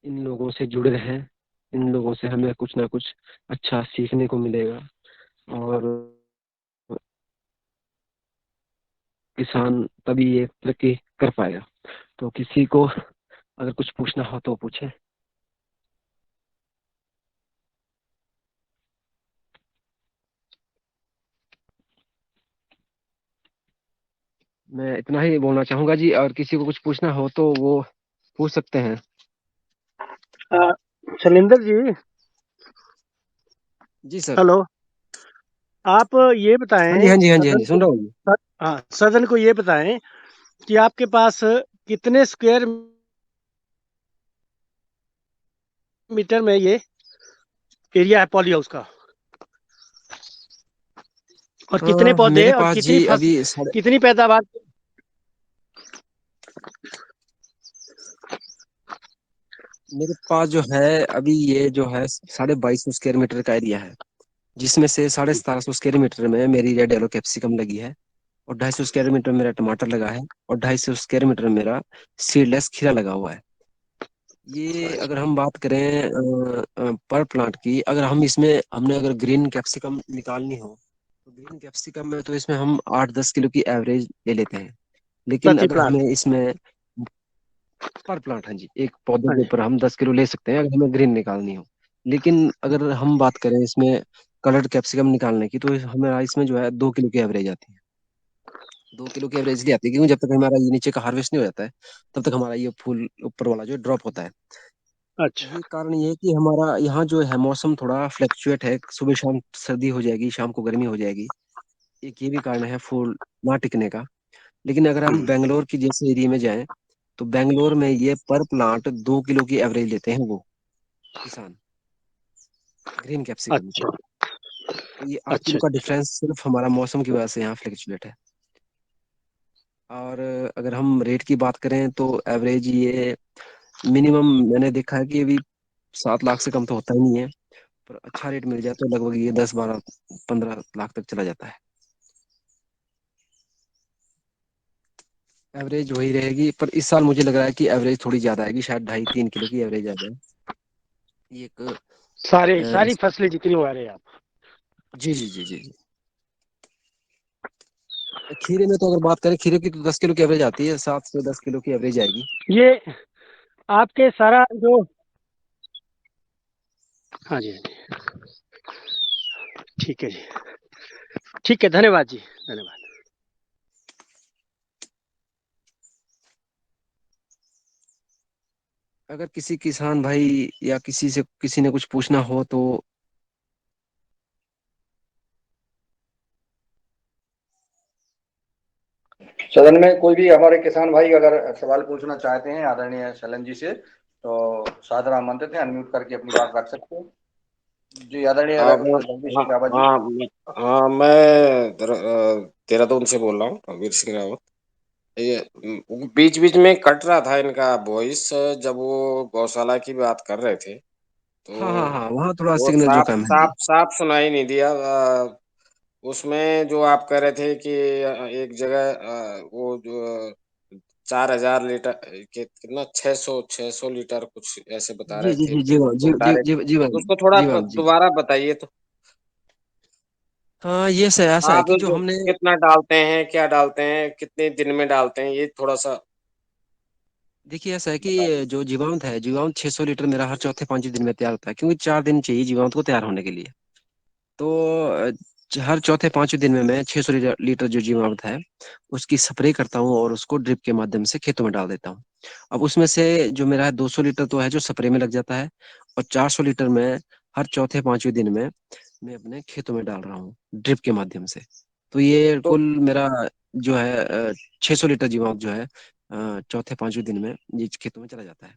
इन लोगों से जुड़े रहें। इन लोगों से हमें कुछ ना कुछ अच्छा सीखने को मिलेगा, और किसान तभी ये तरक्की कर पाएगा। तो किसी को अगर कुछ पूछना हो तो पूछे। मैं इतना ही बोलना चाहूंगा जी, और किसी को कुछ पूछना हो तो वो पूछ सकते हैं। शैलेंद्र जी, जी सर। हेलो। आप ये हाँ जी, बताएं हाँ जी, हाँ जी, हाँ सदन जी, को, सुन रहा हूँ। हाँ, सदन को ये बताएं कि आपके पास कितने स्क्वायर मीटर में ये एरिया है पॉली हाउस का, और कितने पौधे मेरे और पास कितनी जी फसल, अभी कितनी पैदावार। मेरे पास जो है अभी ये जो है 2250 स्क्वायर मीटर का एरिया है, जिसमें से 1750 स्क्वायर मीटर में मेरी रेड येलो कैप्सिकम लगी है, और 250 स्क्वायर मीटर मेरा टमाटर लगा है, और 250 स्क्वायर मीटर मेरा सीडलेस खीरा लगा हुआ है। ये अगर हम बात करें पर प्लांट की, अगर हम इसमें हमने अगर ग्रीन कैप्सिकम निकालनी हो तो ग्रीन कैप्सिकम में तो इसमें हम 8-10 किलो की एवरेज ले लेते हैं। लेकिन प्रति अगर प्लांट। हमें इसमें पर प्लांट, हाँ जी, एक पौधे हाँ के जी। ऊपर हम 10 किलो ले सकते हैं अगर हमें ग्रीन निकालनी हो। लेकिन अगर हम बात करें इसमें कलर्ड कैप्सिकम निकालने की, तो हमारा इसमें जो है 2 किलो की एवरेज आती है। 2 किलो की एवरेज इसलिए आती है क्योंकि जब तक हमारा ये नीचे का हार्वेस्ट नहीं हो जाता है, तब तक हमारा ये फूल ऊपर वाला जो ड्रॉप होता है। अच्छा। ये कारण ये है कि हमारा यहाँ जो है मौसम थोड़ा फ्लक्चुएट है, सुबह शाम सर्दी हो जाएगी, शाम को गर्मी हो जाएगी। एक ये भी कारण है फूल ना टिकने का। लेकिन अगर हम बेंगलोर की जैसे एरिया में जाएं, तो बेंगलोर में ये पर प्लांट 2 किलो की एवरेज लेते हैं वो किसान, ग्रीन कैप्सिकम की। अच्छा। तो ये 8 किलो का अच्छा। डिफरेंस सिर्फ हमारा मौसम की वजह से यहाँ फ्लक्चुएट है। और अगर हम रेट की बात करें तो एवरेज ये मिनिमम मैंने देखा है कि अभी 7 लाख से कम तो होता ही नहीं है। पर अच्छा रेट मिल जाए तो लगभग ये 10-12-15 लाख तक चला जाता है। एवरेज वही रहेगी, पर इस साल मुझे लग रहा है कि एवरेज थोड़ी ज्यादा आएगी, शायद 2.5-3 किलो की एवरेज आ जाए। ये एक सारी अ, सारी फसलें जितनी उगा रहे हैं आप। जी जी जी जी जी। खीरे में तो अगर बात करें, खीरे की तो 10 किलो की एवरेज आती है, 7 से 10 किलो की एवरेज आएगी। ये आपके सारा जो, हाँ जी, हाँ जी, ठीक है जी, ठीक है, धन्यवाद जी, धन्यवाद। अगर किसी किसान भाई या किसी से किसी ने कुछ पूछना हो तो। सदन में कोई भी हमारे किसान भाई अगर सवाल पूछना चाहते हैं आदरणीय शैलन जी से, तो सादर आमंत्रित है, अनम्यूट करके अपनी बात रख सकते हैं। जी आदरणीय हाँ जगदीश हाँ सिंह रावत जी। हाँ हाँ, मैं देहरादून से बोल रहा हूँ, वीर सिंह रावत। ये बीच बीच में कट रहा था इनका वॉइस जब वो गौशाला की बात कर रहे थे, हाँ हाँ तो हाँ, वहाँ थोड़ा वो सिग्नल जो साफ कम है जी। साफ साफ सुनाई नहीं दिया। उसमें जो आप कह रहे थे कि एक जगह वो जो 4,000 लीटर के कितना 600 लीटर कुछ ऐसे बता जी रहे जी थे जी कि जी वो जी डायरेक्ट, जी जी मैम। उसको थोड़ा जी मैम जी। दोबारा बताइए तो। हाँ, ये से ऐसा है आप कि जो जो हमने। कितना डालते हैं, क्या डालते हैं, कितने दिन में डालते हैं, ये थोड़ा सा देखिए, ऐसा है बताइए। कि जो जीवामृत है, जीवामृत 600 लीटर मेरा हर चौथे पांचवें दिन में तैयार होता है, क्योंकि 4 दिन चाहिए जीवामृत को तैयार होने के लिए। तो हर चौथे पांचवें दिन में मैं 600 लीटर जो जीवामृत है उसकी स्प्रे करता हूँ, और उसको ड्रिप के माध्यम से खेतों में डाल देता हूँ। अब उसमें से जो मेरा है 200 लीटर तो है जो स्प्रे में लग जाता है, और 400 लीटर में हर चौथे पांचवें दिन में मैं अपने खेतों में डाल रहा हूँ ड्रिप के माध्यम से। तो ये तो कुल मेरा जो है 600 लीटर जीवामृत जो है चौथे पांचवें दिन में ये खेतों में चला जाता है।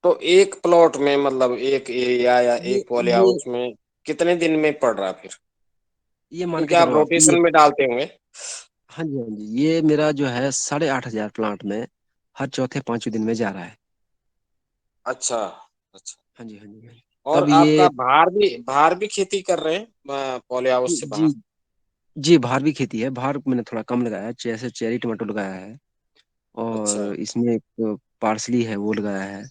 तो एक प्लॉट में मतलब एक एरिया या ये एक पॉली ये हाउस में कितने दिन में पड़ रहा फिर, ये मान क्योंकि के आप चलो आप कि। रोटेशन में डालते होंगे। हाँ जी हाँ जी, ये मेरा जो है 8,500 प्लांट में हर चौथे पांचवें दिन में जा रहा है। अच्छा अच्छा। हाँ जी हाँ जी हाँ जी। और अब आपका ये। बाहर भी खेती कर रहे हैं पॉली जी हाउस से जी बाहर। जी, बाहर भी खेती है, बाहर मैंने थोड़ा कम लगाया है, जैसे चेरी टमाटो लगाया है, अच्छा। और इसमें एक पार्सली है वो लगाया है,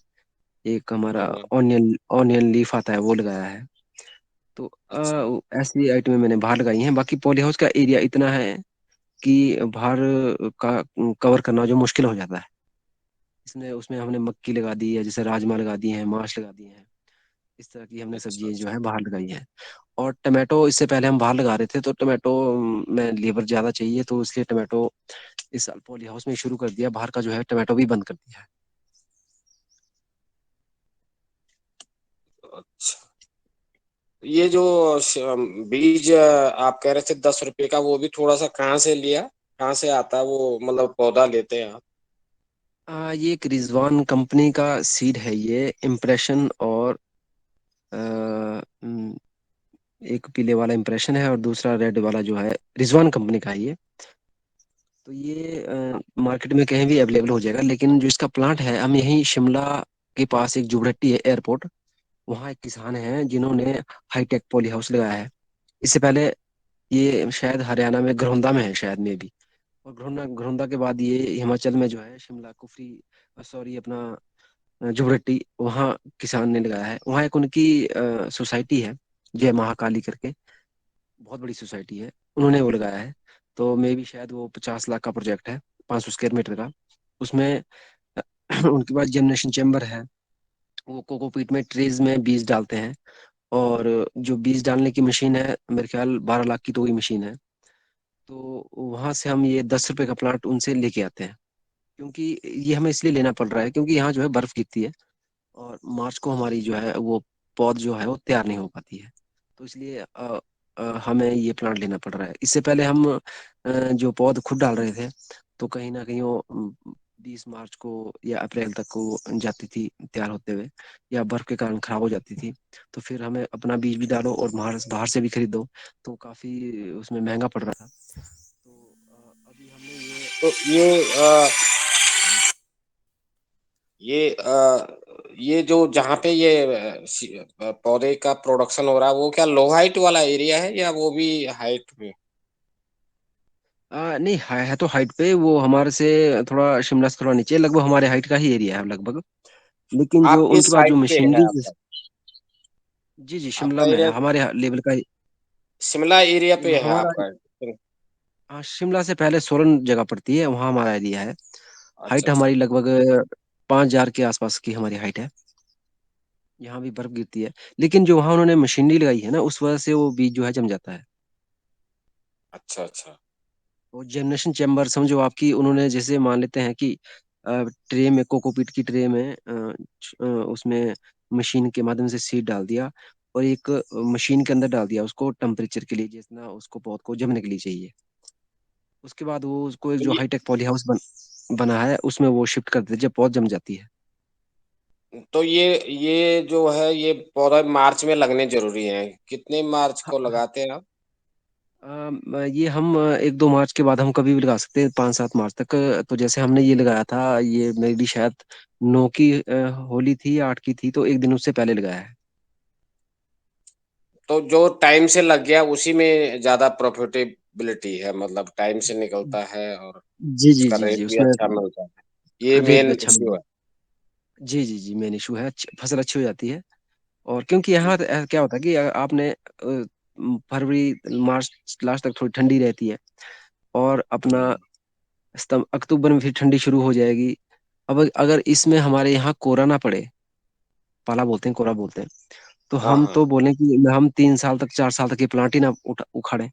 एक हमारा हम्म। ऑनियन ऑनियन लीफ आता है वो लगाया है। तो अच्छा ऐसी आइटमें मैंने बाहर लगाई हैं। बाकी पॉली हाउस का एरिया इतना है कि बाहर का कवर करना जो मुश्किल हो जाता है। इसमें उसमें हमने मक्की लगा दी है, जैसे राजमा लगा दिए हैं, माश लगा दिए हैं, इस तरह की हमने अच्छा सब्जियां जो अच्छा। है बाहर लगाई हैं। और टमाटो इससे पहले हम बाहर लगा रहे थे, तो टमाटो में लेबर ज्यादा चाहिए, तो इसलिए टमाटो इस साल पॉली हाउस में शुरू कर दिया, बाहर का जो है टमाटो भी बंद कर दिया है। अच्छा। ये जो बीज आप कह रहे थे 10 रुपए का, वो भी थोड़ा सा कहाँ से लिया, कहाँ से आता है वो, मतलब पौधा लेते हैं आप। ये एक रिजवान कंपनी का सीड है, ये इम्प्रेशन, और आ, हम्म, एक पीले वाला इम्प्रेशन है और दूसरा रेड वाला जो है रिजवान कंपनी का है ये। तो ये मार्केट में कहीं भी अवेलेबल हो जाएगा, लेकिन जो इसका प्लांट है हम यहीं शिमला के पास एक जुबड़ट्टी है एयरपोर्ट, वहाँ एक किसान है जिन्होंने हाईटेक पॉली हाउस लगाया है। इससे पहले ये शायद हरियाणा में घरौंदा में है शायद में भी, और घरौंदा घरौंदा के बाद ये हिमाचल में जो है शिमला कुफरी, सॉरी अपना जुबड़ट्टी, वहाँ किसान ने लगाया है। वहाँ एक उनकी सोसाइटी है जय महाकाली करके, बहुत बड़ी सोसाइटी है, उन्होंने वो लगाया है। तो मे भी शायद वो 50 लाख का प्रोजेक्ट है, 500 स्क्वायर मीटर का। उसमें उनके पास जेमिनेशन चेम्बर है। वो कोकोपीट में ट्रेज में बीज डालते हैं, और जो बीज डालने की मशीन है मेरे ख्याल 12 लाख की तो वही मशीन है। तो वहां से हम ये 10 रुपए का प्लांट उनसे लेके आते हैं, क्योंकि ये हमें इसलिए लेना पड़ रहा है क्योंकि यहाँ जो है बर्फ गिरती है, और मार्च को हमारी जो है वो पौध जो है वो तैयार नहीं हो पाती है। तो इसलिए हमें ये प्लांट लेना पड़ रहा है। इससे पहले हम जो पौध खुद डाल रहे थे, तो कहीं ना कहीं वो 20 मार्च को या अप्रैल तक को जाती थी तैयार होते हुए, या बर्फ के कारण खराब हो जाती थी। तो फिर हमें अपना बीज भी डालो और बाहर बाहर से भी खरीदो, तो काफी उसमें महंगा पड़ रहा था। तो अभी हमने तो ये जो जहाँ पे ये पौधे का प्रोडक्शन हो रहा है, वो क्या लो हाइट वाला एरिया है या वो भी हाइट में? नहीं है तो हाइट पे, वो हमारे से थोड़ा शिमला से थोड़ा नीचे, लगभग हमारे हाइट का ही एरिया है लगभग। लेकिन जो आपके उनके पास जो साइड पे है मशीनरी, आपका? जी जी आपका शिमला में है, एरिया हमारे लेवल का शिमला एरिया पे है हमारा। आपका? हाँ, शिमला से पहले सोलन जगह पड़ती है, वहाँ हमारा एरिया है। अच्छा हाइट अच्छा। हमारी लगभग 5,000 के आसपास की हमारी हाइट है। यहाँ भी बर्फ गिरती है, लेकिन जो वहाँ उन्होंने मशीनरी लगाई है ना, उस वजह से वो बीज जो है जम जाता है। अच्छा अच्छा। वो जेमिनेशन चैम्बर समझो आपकी, उन्होंने जैसे मान लेते हैं कि ट्रे में, कोकोपीट की ट्रे में उसमें मशीन के माध्यम से सीड डाल दिया, और एक मशीन के अंदर डाल दिया उसको टेम्परेचर के लिए, जितना उसको पौध को जमने के लिए चाहिए। उसके बाद वो उसको एक तो जो ये हाईटेक पॉली हाउस बना है उसमें वो शिफ्ट कर देते हैं जब पौध जम जाती है। ये जो है ये पौधा मार्च में लगने जरूरी है, कितने मार्च को हाँ, लगाते हैं आप? ये हम 1-2 मार्च के बाद हम कभी भी लगा सकते हैं, 5-7 मार्च तक। तो जैसे हमने ये लगाया था, ये मेरी शायद 9 की होली थी या 8 की थी, तो एक दिन उससे पहले लगाया है। तो जो टाइम से लग गया उसी में ज्यादा प्रॉफिटेबिलिटी है, मतलब टाइम से निकलता है और जी जी उसका जी रेट जी, भी उसमें अच्छा मिलता है। ये रेट भी मेन अच्छा इश्यू मिला। है। जी जी जी, मेन इशू है, फसल अच्छी हो जाती है। और क्योंकि यहाँ क्या होता है कि आपने फरवरी मार्च लास्ट तक थोड़ी ठंडी रहती है, और अपना अक्टूबर में फिर ठंडी शुरू हो जाएगी। अब अगर इसमें हमारे यहाँ कोरा ना पड़े, पाला बोलते हैं, कोरा बोलते हैं, तो हाँ हम हाँ तो बोलें कि हम 3 साल तक 4 साल तक ये प्लांट ही ना उखाड़े,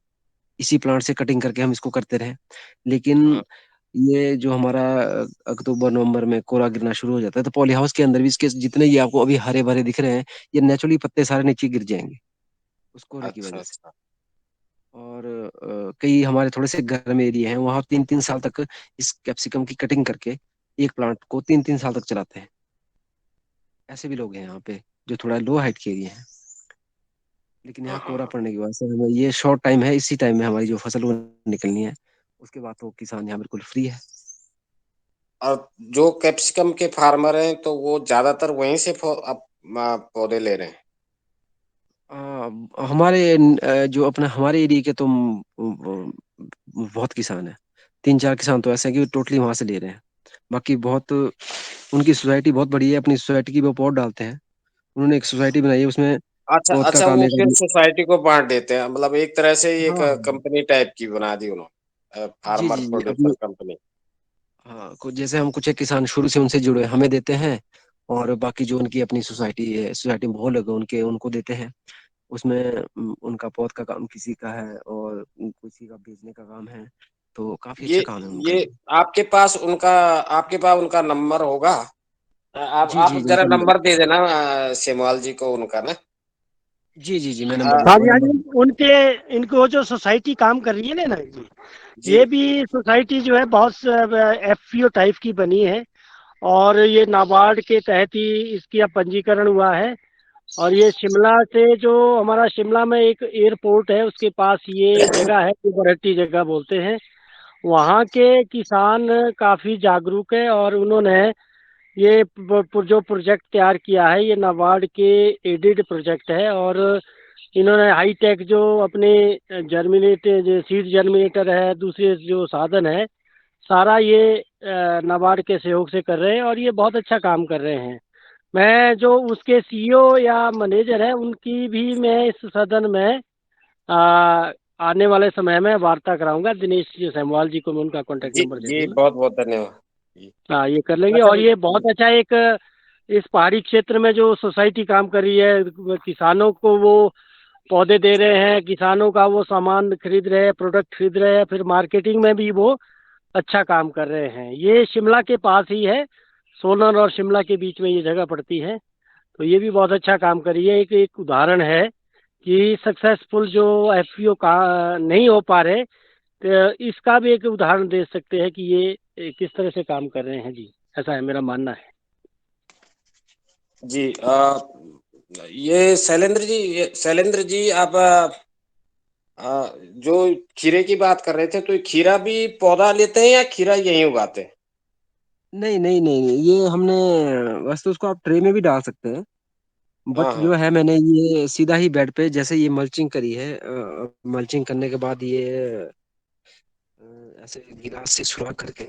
इसी प्लांट से कटिंग करके हम इसको करते रहें। लेकिन हाँ। ये जो हमारा अक्टूबर नवंबर में कोरा गिरना शुरू हो जाता है, तो पॉली हाउस के अंदर भी इसके जितने ये आपको अभी हरे भरे दिख रहे हैं, ये नेचुरली पत्ते सारे नीचे गिर जाएंगे उस कोहरे की अच्छा वजह से। अच्छा। और कई हमारे थोड़े से गर्म एरिया हैं, वहाँ 3-3 साल तक इस कैप्सिकम की कटिंग करके एक प्लांट को 3-3 साल तक चलाते हैं। ऐसे भी लोग हैं यहाँ पे जो थोड़ा लो हाइट के एरिया हैं। लेकिन हाँ यहाँ हाँ कोरा हाँ। पड़ने की वजह से हमें ये शॉर्ट टाइम है, इसी टाइम में हमारी जो फसल वो निकलनी है, उसके बाद तो किसान यहाँ बिल्कुल फ्री है। और जो कैप्सिकम के फार्मर हैं तो वो ज्यादातर वहीं से पौधे ले रहे हैं? हमारे जो अपना हमारे एरिया के तो बहुत किसान है, 3-4 किसान तो ऐसे हैं कि टोटली वहां से ले रहे हैं। बाकी बहुत उनकी सोसाइटी बहुत बड़ी है, अपनी सोसाइटी की वो पौध डालते हैं। उन्होंने एक सोसाइटी बनाई है, उसमें अच्छा पौध का अच्छा, काम वो है फिर कि सोसाइटी को बांट देते हैं, मतलब एक तरह से एक हाँ, कंपनी टाइप की बना दी उन्होंने, जी फार्मर जी जी प्रोड्यूसर अपनी, कंपनी। हाँ कुछ जैसे हम कुछ एक किसान शुरू से उनसे जुड़े हमें देते हैं, और बाकी जो उनकी अपनी सोसाइटी है, सोसाइटी में बहुत लोग हैं उनके, उनको देते हैं। उसमें उनका पौध का काम किसी का है, और किसी का बेचने का काम है। तो काफी ये अच्छा काम है उनका ये ये। आपके पास उनका नंबर होगा? जी आप जी जरा उनका, नंबर दे देना सेमवाल जी को उनका ना। जी जी जी मैं अ, नंबर दे हाँ दूंगा, जी हाँ नंबर। जी, उनके इनको जो सोसाइटी काम कर रही है ना जी, जी। ये भी सोसाइटी जो है बहुत एफपीओ टाइप की बनी है, और ये नाबार्ड के तहत ही इसकी अब पंजीकरण हुआ है। और ये शिमला से जो हमारा शिमला में एक एयरपोर्ट है उसके पास ये जगह है, जो बरहट्टी जगह बोलते हैं। वहाँ के किसान काफ़ी जागरूक है, और उन्होंने ये जो प्रोजेक्ट तैयार किया है ये नाबार्ड के एडेड प्रोजेक्ट है, और इन्होंने हाई टेक जो अपने जर्मिनेटर जो सीड जर्मिनेटर है, दूसरे जो साधन है, सारा ये नाबार्ड के सहयोग से कर रहे हैं, और ये बहुत अच्छा काम कर रहे हैं। मैं जो उसके सीईओ या मैनेजर है उनकी भी मैं इस सदन में आने वाले समय में वार्ता कराऊंगा। दिनेश जी सेमवाल जी को मैं उनका कॉन्टेक्ट जी नंबर दे जी, दूंगा। बहुत बहुत धन्यवाद जी। हाँ, ये कर लेंगे। अच्छा और ये बहुत अच्छा एक इस पहाड़ी क्षेत्र में जो सोसाइटी काम कर रही है, किसानों को वो पौधे दे रहे हैं, किसानों का वो सामान खरीद रहे हैं, प्रोडक्ट खरीद रहे हैं, फिर मार्केटिंग में भी वो अच्छा काम कर रहे हैं। ये शिमला के पास ही है, सोलन और शिमला के बीच में ये जगह पड़ती है। तो ये भी बहुत अच्छा काम कर रही है। एक एक उदाहरण है कि सक्सेसफुल जो एफपीओ का नहीं हो पा रहे, तो इसका भी एक उदाहरण दे सकते हैं कि ये किस तरह से काम कर रहे हैं जी। ऐसा है मेरा मानना है। जी ये शैलेंद्र जी आप जो खीरे की बात कर रहे थे, तो ये खीरा भी पौधा लेते हैं या खीरा यहीं उगाते हैं? नहीं नहीं नहीं नहीं, ये हमने बस तो उसको आप ट्रे में भी डाल सकते हैं, हाँ बट जो हाँ। है मैंने ये सीधा ही बेड पे जैसे ये मल्चिंग करी है, मल्चिंग करने के बाद ये ऐसे गिलास से सुराख करके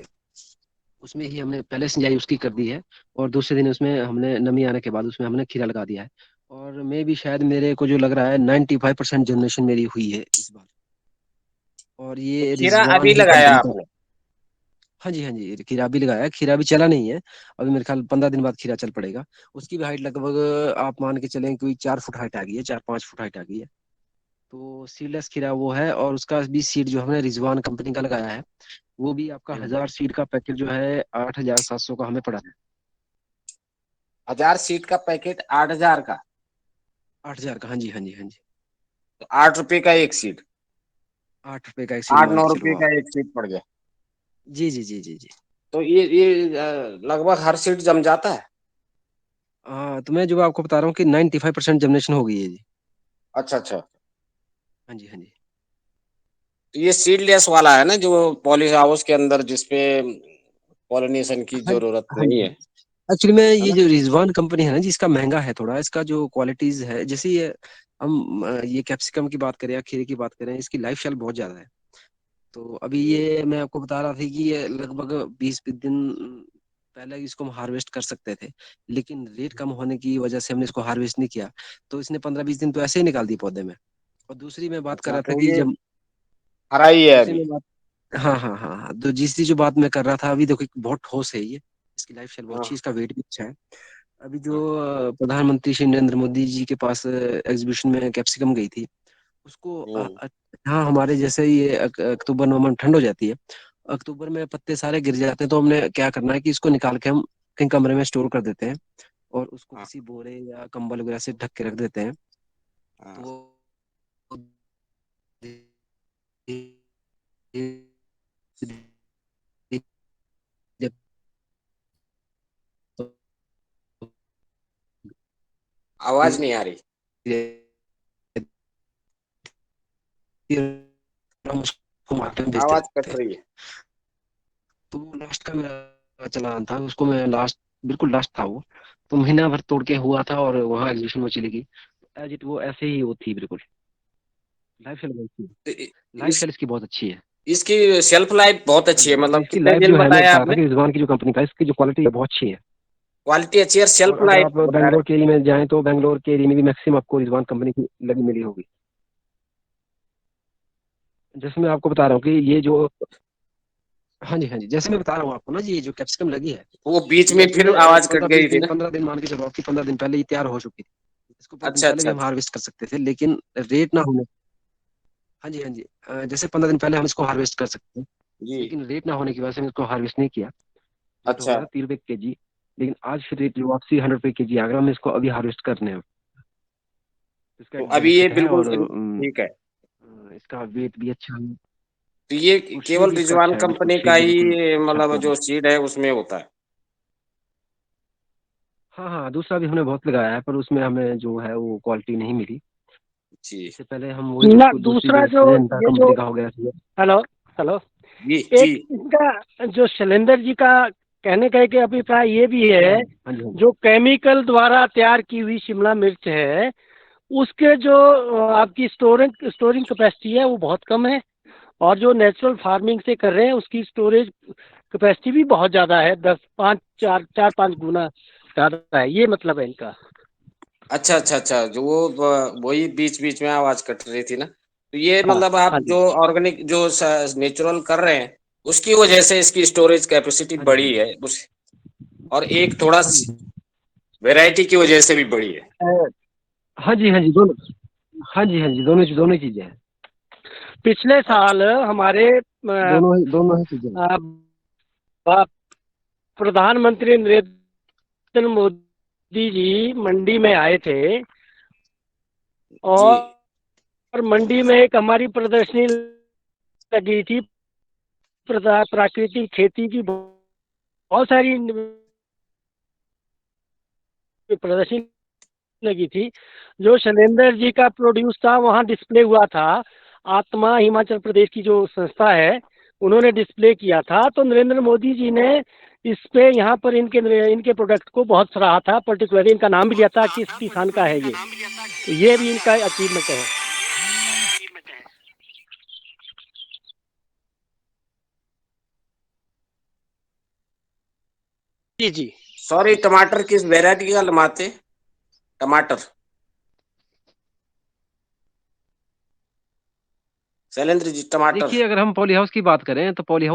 उसमें ही हमने पहले सिंचाई उसकी कर दी है, और दूसरे दिन उसमें हमने नमी आने के बाद उसमें हमने खीरा लगा दिया है। और मैं भी शायद मेरे को जो लग रहा है 95% जनरेशन मेरी हुई है इस बार। और तो ये खीरा रिजवान अभी ही लगाया कंपनी का। आपने? हाँ जी हाँ जी, खीरा भी लगाया है, खीरा भी चला नहीं है। अभी मेरे ख्याल 15 दिन बाद खीरा चल पड़ेगा। उसकी भी हाइट लगभग आप मान के चलें कोई 4 फुट हाइट आ गई है, 4-5 फुट हाइट आ गई है। तो सीडलेस खीरा वो है, और उसका भी सीड जो हमने रिजवान कंपनी का लगाया है, वो भी आपका 1000 सीड का पैकेट जो है 8700 का हमें पड़ा है। 1000 सीट का पैकेट 8000 का? 8000 का, हाँ जी हाँ जी हाँ जी। तो 8 रुपए का एक सीट, 8 रुपए का एक सीड आठ मान नौ के चलो रुपए आप। का एक सीट पड़ गया। जी जी जी जी जी। तो ये लगभग हर सीट जम जाता है? हाँ, तो मैं जो आपको बता रहा हूँ कि 95% जर्मिनेशन हो गई है जी। अच्छा अच्छा। हाँ जी हाँ जी। तो ये सीडलेस वाला है ना, जो पॉली हाउस के अंदर जिसपे पॉलिनेशन की हाँ जरूरत हाँ नहीं जी। है एक्चुअली में है ये ना? जो रिजवान कंपनी है ना जी, इसका महंगा है थोड़ा, इसका जो क्वालिटीज है, जैसे ये हम ये कैप्सिकम की बात करें या खीरे की बात करें, इसकी लाइफ स्टाइल बहुत ज्यादा है। तो अभी ये मैं आपको बता रहा था कि ये लगभग 20 दिन पहले इसको हम हार्वेस्ट कर सकते थे, लेकिन रेट कम होने की वजह से हमने इसको हार्वेस्ट नहीं किया। तो इसने 15-20 दिन तो ऐसे ही निकाल दी पौधे में। और दूसरी मैं बात कर अच्छा, रहा था तो कि ये जब हरा ही है दूसरी अभी? मैं बात हाँ हाँ हाँ हाँ, तो जिस जो बात मैं कर रहा था अभी, देखो बहुत ठोस है ये, इसकी लाइफ स्टाइल बहुत अच्छी है, हाँ इसका वेट भी अच्छा है। अभी जो हाँ प्रधानमंत्री श्री नरेंद्र मोदी जी के पास एग्जीबिशन में कैप्सिकम गई थी, उसको हम्म, हाँ हमारे जैसे ये अक्टूबर नवंबर ठंड हो जाती है, अक्टूबर में पत्ते सारे गिर जाते हैं, तो हमने क्या करना है कि इसको निकाल के हम कहीं कमरे में स्टोर कर देते हैं, और उसको हाँ किसी बोरे या कंबल वगैरह से ढक के रख देते हैं। हाँ। तो आवाज नहीं आ रही। हम उसको मार्केट में बेचते आवाज थे। कट रही है। तो लास्ट का मेरा चलान था, उसको मैं लास्ट, बिल्कुल लास्ट था वो, तो महीना भर तोड़ के हुआ था, और वहाँ एग्जीबिशन में चली गई। एज इट वो ऐसे ही वो थी बिल्कुल। लाइफ स्टाइल बहुत अच्छी है, तो लाइफ इस स्टाइल इसकी बहुत अच्छी है। इसकी सेल्फ लाइफ बहुत हाँ अच्छी है, जी, और मतलब इसकी कितने लाइफ दिन जो है, मैं बताया बता रहा था आपने? कि रिजवान की जो कंपनी का, इसकी जो क्वालिटी है बहुत अच्छी है। क्वालिटी अच्छी है और और सेल्फ अगर लाइफ आप बता रहे बैंगलोर के एरिया में जाएं तो बैंगलोर के एरिया में भी मैक्सिमम आपको रिजवान कंपनी की लगी मिली होगी। जैसे मैं आपको बता रहा हूँ कि ये जो, हाँ जी हाँ जी, जैसे मैं बता रहा हूँ आपको ना जी, ये जो कैप्सिकम लगी है, हैं। वो बीच ये में असल फिर में आवाज कट पंद्रह बीस गई थी दिन ना? 15 दिन मान के चलो आपकी, 15 दिन पहले ये तैयार हो चुकी थी। इसको 15 दिन अच्छा पहले भी अच्छा हम अच्छा। हार्वेस्ट कर सकते थे, लेकिन रेट ना होने, हाँ जी हाँ जी, जैसे 15 दिन पहले हम इसको हार्वेस्ट कर सकते हैं, जी। लेकिन रेट ना होने की वजह से हमने इसको हार्वेस्ट नहीं किया। रेट हो अच्छा। गया था 30 रुपए kg, लेकिन आज फिर रेट जो वापसी 100 रुपए kg आ गया, हम इसको अभी हार्वेस्ट करने हैं। इसका तो एक अभी ये बेनिफिट है, बिल्कुल और ठीक है। इसका वेट भी अच्छा है। तो ये खुशबू केवल भी इसका रिजवान अच्छा है, बिल्कुल कंपनी का सीड भी बिल्कुल ही अच्छा मतलब जो क्वालिटी। सीड है उसमें होता है? हाँ हाँ, दूसरा भी हमने बहुत लगाया है, पर उसमें हमें जो है वो क्वालिटी नहीं मिली। जी इससे पहले हम वही ना, दूसरी दूसरा जो जो सिजेंटा ये जो कंपनी का हो गया। हेलो हेलो, जी जी। एक इनका जो शैलेंद्र जी का कहने का एक अभिप्राय ये भी है, हाँ जी, हाँ जी। जो केमिकल द्वारा तैयार की हुई शिमला मिर्च है, उसके जो आपकी स्टोरिंग कैपेसिटी है वो बहुत कम है, और जो नेचुरल फार्मिंग से कर रहे हैं उसकी स्टोरेज कैपेसिटी भी बहुत ज़्यादा है, 4-5 गुना ज़्यादा है, ये मतलब है इनका। अच्छा अच्छा अच्छा, जो वो वही बीच बीच में आवाज कट रही थी ना, तो ये हाँ मतलब आप हाँ जी, जो ऑर्गेनिक जो नेचुरल कर रहे हैं उसकी वजह से इसकी स्टोरेज कैपेसिटी हाँ जी, हाँ बड़ी जी। है उस, और एक थोड़ा हाँ जी, वैरायटी की वजह से भी बड़ी है। हाँ जी, हाँ जी, दोनों। हाँ जी, हाँ जी, दोनों चीजें हैं। पिछले अच्छा। साल हमारे दोनों ही चीजें हैं। अ, प्रधानमंत्री नरेंद्र मोदी जी मंडी में आए थे, जी और मंडी में एक हमारी प्रदर्शनी लगी थी, प्राकृतिक खेती की बहुत सारी प्रदर्शनी लगी थी। जो शैलेंद्र जी का प्रोड्यूस था वहाँ डिस्प्ले हुआ था, आत्मा हिमाचल प्रदेश की जो संस्था है उन्होंने डिस्प्ले किया था, तो नरेंद्र मोदी जी ने इस पे यहाँ पर इनके इनके प्रोडक्ट को बहुत सराहा था, पर्टिकुलरली इनका नाम भी लिया था किस किसान का है ये, तो ये भी इनका अचीवमेंट है। जी जी। सॉरी, टमाटर किस वैरायटी का लगाते? टमाटर शैलेंद्र जी, टमाटर। देखिए, अगर हम पॉली हाउस की बात करें तो पॉली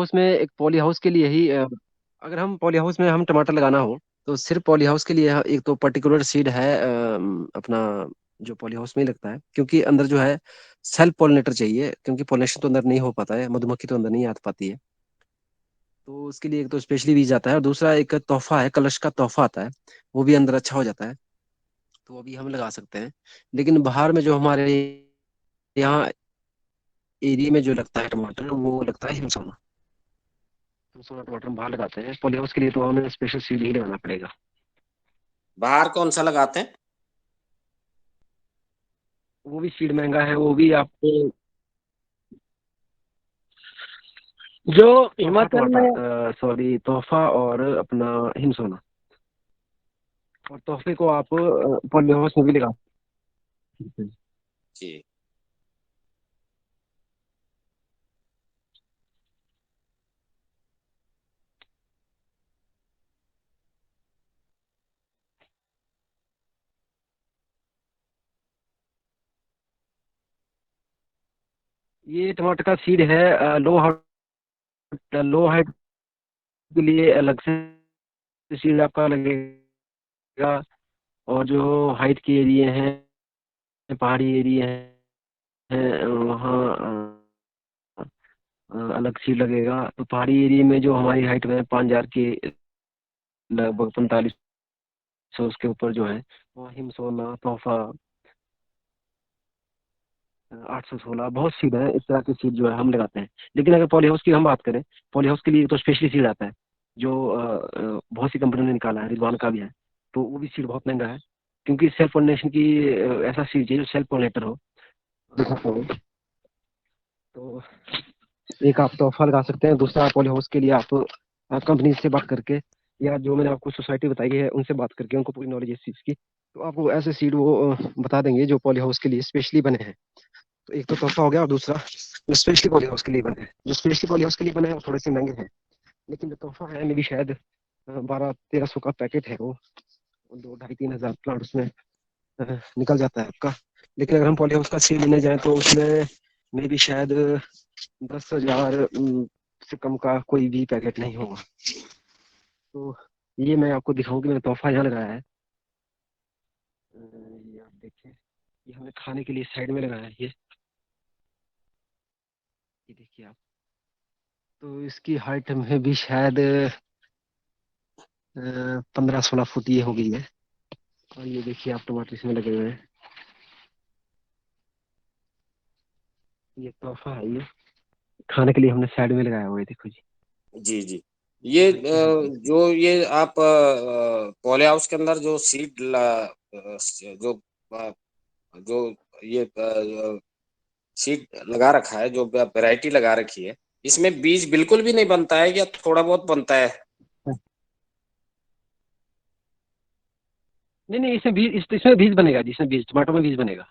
हाउस के लिए ही अगर हम पॉली हाउस में हम टमाटर लगाना हो तो सिर्फ पॉली हाउस के लिए एक तो पर्टिकुलर सीड है, अपना जो पॉली हाउस में ही लगता है, क्योंकि अंदर जो है सेल्फ पॉलिनेटर चाहिए, क्योंकि पॉलिनेशन तो अंदर नहीं हो पाता है, मधुमक्खी तो अंदर नहीं आ पाती है। तो उसके लिए एक तो स्पेशली बीज आता है, और दूसरा एक तोहफा है, कलश का तोहफा आता है, वो भी अंदर अच्छा हो जाता है, तो वो भी हम लगा सकते हैं। लेकिन बाहर में जो हमारे यहाँ एरिया में जो लगता है टमाटर, वो लगता है हिमसोना। हिमसोना टमाटर हम बाहर लगाते हैं, पॉली हाउस के लिए तो हमें स्पेशल सीड ही लगाना पड़ेगा। बाहर कौन सा लगाते हैं? वो भी सीड महंगा है, वो भी आपको जो तोहफा हिमाचल में टमाटर, सॉरी, तोहफा और अपना हिमसोना, और तोहफे को आप पॉली हाउस में भी लगा सकते हैं। जी। ये टमाटर का सीड है, लो हाइट के लिए अलग से सीड आपका लगेगा, और जो हाइट के एरिया हैं, पहाड़ी एरिया है, वहाँ अलग सीड लगेगा। तो पहाड़ी एरिया में जो हमारी हाइट में 5,000 के लगभग 4500 उसके ऊपर जो है, वहाँ हिमसोना, तोहफा, 816 बहुत सीड है, इस तरह के सीड जो है हम लगाते हैं। लेकिन अगर पॉली हाउस की हम बात करें, पॉली हाउस के लिए तो स्पेशली सीड आता है, जो बहुत सी कंपनियों ने निकाला है, रिजवान का भी है, तो वो भी सीड बहुत महंगा है, क्योंकि सेल्फ पोलिनेशन की ऐसा सीड चाहिए जो सेल्फ पोलिनेटर हो। तो एक आप तोहफा लगा सकते हैं, दूसरा पॉली हाउस के लिए आप कंपनी से बात करके, या जो मैंने आपको सोसाइटी बताई है उनसे बात करके, उनको पूरी नॉलेज है इस चीज़ की, तो आपको ऐसे सीड वो बता देंगे जो पॉली हाउस के लिए स्पेशली बने हैं। तो एक तो तोहफा हो गया, और दूसरा जो स्पेशली पॉली हाउस के लिए बने हैं, जो स्पेशली पॉली हाउस के लिए बने हैं वो थोड़े से महंगे हैं, लेकिन जो तोहफा है मे भी शायद 1200-1300 का पैकेट है वो, 2-2,500-3,000 प्लांट उसमें निकल जाता है आपका। लेकिन अगर हम पॉली हाउस का सीड लेने जाएं तो उसमें मे भी शायद 10,000 से कम का कोई भी पैकेट नहीं होगा। तो ये मैं आपको दिखाऊं कि मैंने तोहफा यहाँ लगाया है। ये आप देखिए, ये हमने खाने के लिए साइड में लगाया है, ये देखिए आप। तो इसकी हाइट में भी शायद 15-16 फुट ये हो गई है। और ये देखिए आप, टमाटर इसमें लगे हुए हैं, ये तोहफा है, ये खाने के लिए हमने साइड में लगाया हुआ है, देखो जी। जी जी। ये ये हाइट पे है ये। जो ये आप पॉली हाउस के अंदर जो जो जो ये सीड लगा रखा है, जो वैरायटी लगा रखी है, इसमें बीज बिल्कुल भी नहीं बनता है या थोड़ा बहुत बनता है? नहीं नहीं, इसमें बीज बनेगा, जिसमें बीज टमाटर में बीज बनेगा।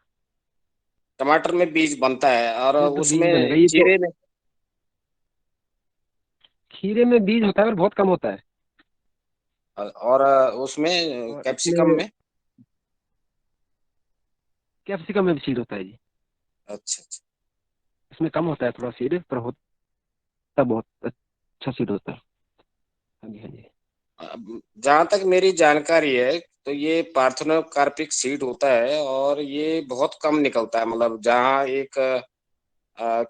टमाटर में बीज बनता है और इसमें तो बीज बनेगा उसमें ये तो। खीरे में? खीरे में बीज होता है और बहुत कम होता है। और उसमें और कैप्सिकम इसमें में? कैप्सिकम में भी सीड होता है जी। अच्छा अच्छा। इसमें कम होता है थोड़ा सीड, पर होता बहुत अच्छा सीड होता है। हाँ जी हाँ जी। जहां तक मेरी जानकारी है तो ये पार्थेनोकार्पिक सीड होता है और ये बहुत कम निकलता है, मतलब जहाँ एक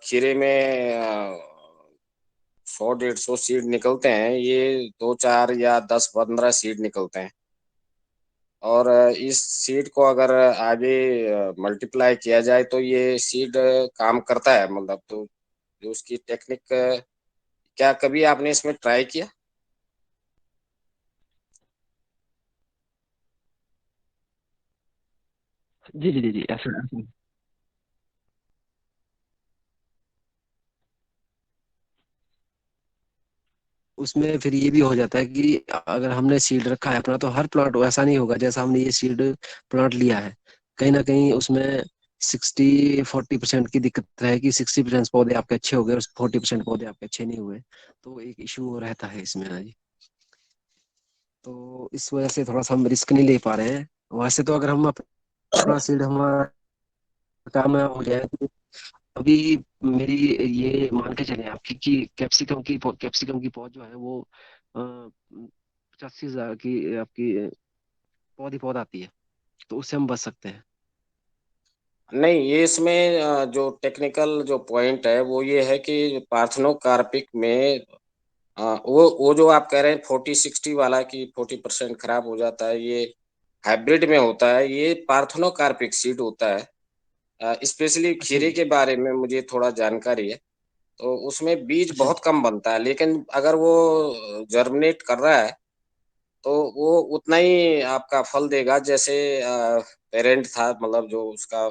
खीरे में 100-150 सीड निकलते हैं, ये 2-4 या 10-15 सीड निकलते हैं। और इस सीड को अगर आगे मल्टीप्लाई किया जाए तो ये सीड काम करता है, मतलब तो जो उसकी टेक्निक, क्या कभी आपने इसमें ट्राई किया? जी जी जी जी, ऐसा ऐसा। उसमें फिर ये भी हो जाता है कि अगर हमने सीड रखा है अपना, तो हर प्लांट वैसा नहीं होगा जैसा हमने ये सीड प्लांट लिया है। कहीं ना कहीं उसमें 60-40% की दिक्कत है कि 60% पौधे आपके अच्छे हो गए और 40% पौधे आपके अच्छे नहीं हुए। तो एक इशू रहता है इसमें। हाँ जी। तो इस वजह से थोड़ा सा हम रिस्क नहीं ले पा रहे हैं। वैसे तो अगर हम अपना सीड हमारा काम में हो जाए तो अभी मेरी ये मान के चले आपकी कि कैप्सिकम की पौध जो है वो 85,000 की आपकी पौध आती है। तो उससे हम बच सकते हैं। नहीं, ये इसमें जो टेक्निकल जो पॉइंट है वो ये है कि पार्थेनोकार्पिक में वो जो आप कह रहे हैं 40-60 वाला कि 40% खराब हो जाता है, ये हाइब्रिड में होता है, ये पार्थेनोकार्पिक सीड होता है। स्पेशली अच्छा खीरे जी। के बारे में मुझे थोड़ा जानकारी है। तो उसमें बीज अच्छा बहुत जी। कम बनता है, लेकिन अगर वो जर्मिनेट कर रहा है तो वो उतना ही आपका फल देगा जैसे पेरेंट था, मतलब जो उसका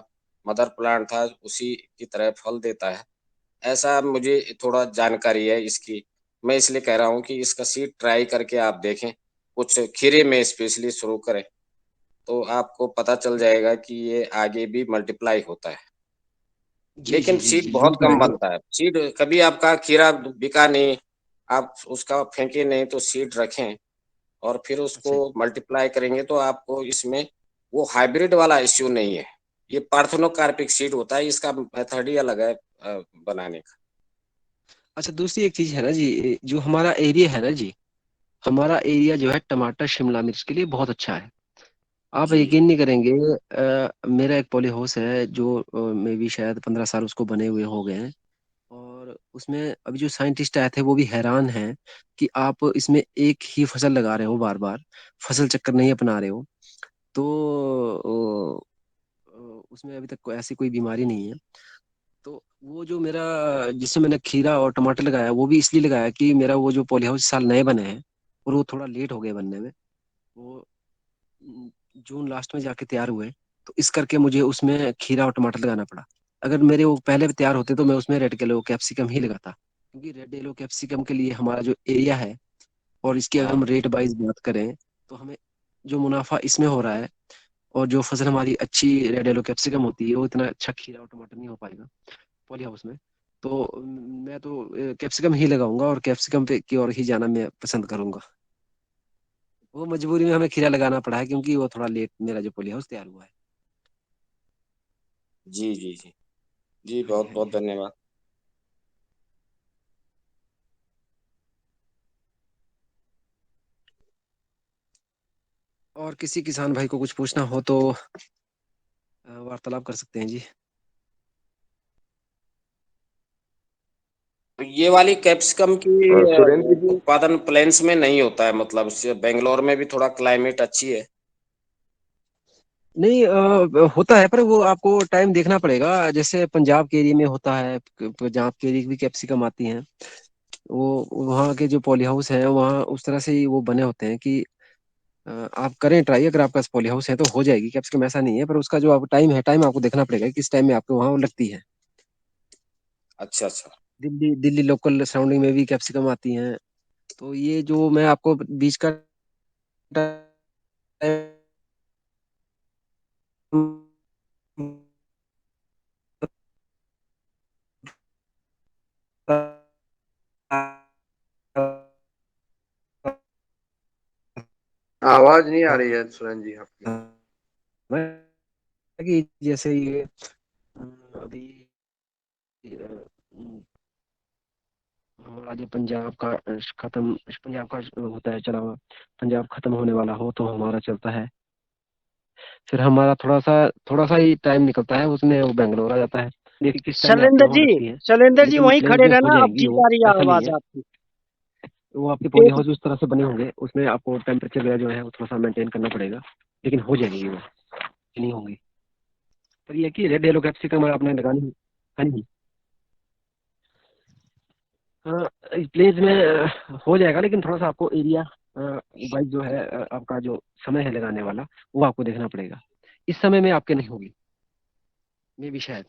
मदर प्लांट था उसी की तरह फल देता है। ऐसा मुझे थोड़ा जानकारी है इसकी। मैं इसलिए कह रहा हूँ कि इसका सीड ट्राई करके आप देखें, कुछ खीरे में स्पेशली शुरू करें, तो आपको पता चल जाएगा कि ये आगे भी मल्टीप्लाई होता है। जी लेकिन जी जी सीड जी, जरूर बहुत कम करेंगे। बनता है। सीड कभी आपका खीरा बिका नहीं, आप उसका फेंके नहीं तो सीड रखें और फिर उसको अच्छा जी। मल्टीप्लाई करेंगे तो आपको इसमें वो हाइब्रिड वाला इश्यू नहीं है। ये पार्थेनोकार्पिक सीड होता है, इसका मेथड ही अलग है बनाने का। अच्छा, दूसरी एक चीज है ना जी, जो हमारा एरिया है ना जी, हमारा एरिया जो है टमाटर शिमला मिर्च के लिए बहुत अच्छा है। आप जी यकीन नहीं करेंगे, मेरा एक पॉली हाउस है जो मे भी शायद 15 साल उसको बने हुए हो गए हैं। और उसमें अभी जो साइंटिस्ट आए थे वो भी हैरान हैं कि आप इसमें एक ही फसल लगा रहे हो बार बार, फसल चक्कर नहीं अपना रहे हो। तो उसमें अभी तक ऐसी कोई बीमारी नहीं है। तो वो जो मेरा, जिसमें मैंने खीरा और टमाटर लगाया, वो भी इसलिए लगाया कि मेरा वो जो पॉली हाउस इस साल नए बने हैं और वो थोड़ा लेट हो गए बनने में। वो जून लास्ट में जाके तैयार हुए। तो इस करके मुझे उसमें खीरा और टमाटर लगाना पड़ा। अगर मेरे वो पहले भी तैयार होते तो मैं उसमें रेड येलो कैप्सिकम ही लगाता, क्योंकि रेड येलो कैप्सिकम के लिए हमारा जो एरिया है और इसकी अगर हम हाँ। रेट वाइज बात करें, तो हमें जो मुनाफा इसमें हो रहा है और जो फसल हमारी अच्छी रेड येलो कैप्सिकम होती है, वो इतना अच्छा खीरा और टमाटर नहीं हो पाएगा पॉली हाउस में। तो मैं तो कैप्सिकम ही लगाऊंगा और कैप्सिकम पे की ओर ही जाना मैं पसंद करूंगा। वो मजबूरी में हमें खीरा लगाना पड़ा है क्योंकि वो थोड़ा लेट मेरा जो पॉली हाउस तैयार हुआ है। जी जी जी। जी, हाँ जी बहुत हाँ जी बहुत हाँ जी। धन्यवाद। और किसी किसान भाई को कुछ पूछना हो तो वार्तालाप कर सकते हैं जी। तो ये वाली कैप्सिकम की सुरेंद्र जी। उत्पादन प्लेन्स में नहीं होता है, मतलब बेंगलोर में भी थोड़ा क्लाइमेट अच्छी है। नहीं, होता है पर वो आपको टाइम देखना पड़ेगा। जैसे पंजाब के एरिया में होता है, पंजाब के एरिया की भी कैप्सिकम आती हैं। वो वहाँ के जो पॉली हाउस हैं वहाँ उस तरह से ही वो बने होते हैं कि आप करें ट्राई। अगर आपका पॉली हाउस है तो हो जाएगी कैप्सिकम, ऐसा नहीं है। पर उसका जो आप टाइम है, टाइम आपको देखना पड़ेगा कि किस टाइम में आपको वहाँ वो लगती है। अच्छा अच्छा। दिल्ली दिल्ली लोकल सराउंडिंग में भी कैप्सिकम आती हैं। तो ये जो मैं आपको बीच का आवाज नहीं आ रही है सुरेंद्र जी आपकी। कि जैसे ये अभी हमारा जो पंजाब का खत्म, पंजाब का होता है चला हुआ, पंजाब खत्म होने वाला हो तो हमारा चलता है, फिर हमारा थोड़ा सा ही टाइम निकलता है उसमें, वो बेंगलोर आ जाता है। देखिए किस टाइम में आपकी शैलेंद्र वहाँ जी, लगती है, शैलेंद्र जी लेकिन वहीं प्लेस खड़े जो हो रहना, अब जाएंगी ठीक वो, आ रही है ऐसा नहीं आवाज है। आपकी। वो आपके पॉली एक हाउस उस तरह से बने होंगे, उसमें आपको टेम्परेचर वगैरह जो है वो थोड़ा सा मेंटेन करना पड़ेगा, लेकिन हो जाएगी वो, नहीं होंगी। पर ये कि रेड येलो कैप्सिकम आपने लगानी है। हाँ जी। हाँ, इस प्लेस में हो जाएगा, लेकिन थोड़ा सा आपको एरिया वाइज जो है आपका जो समय है लगाने वाला, वो आपको देखना पड़ेगा। इस समय में आपके नहीं होगी, मे भी शायद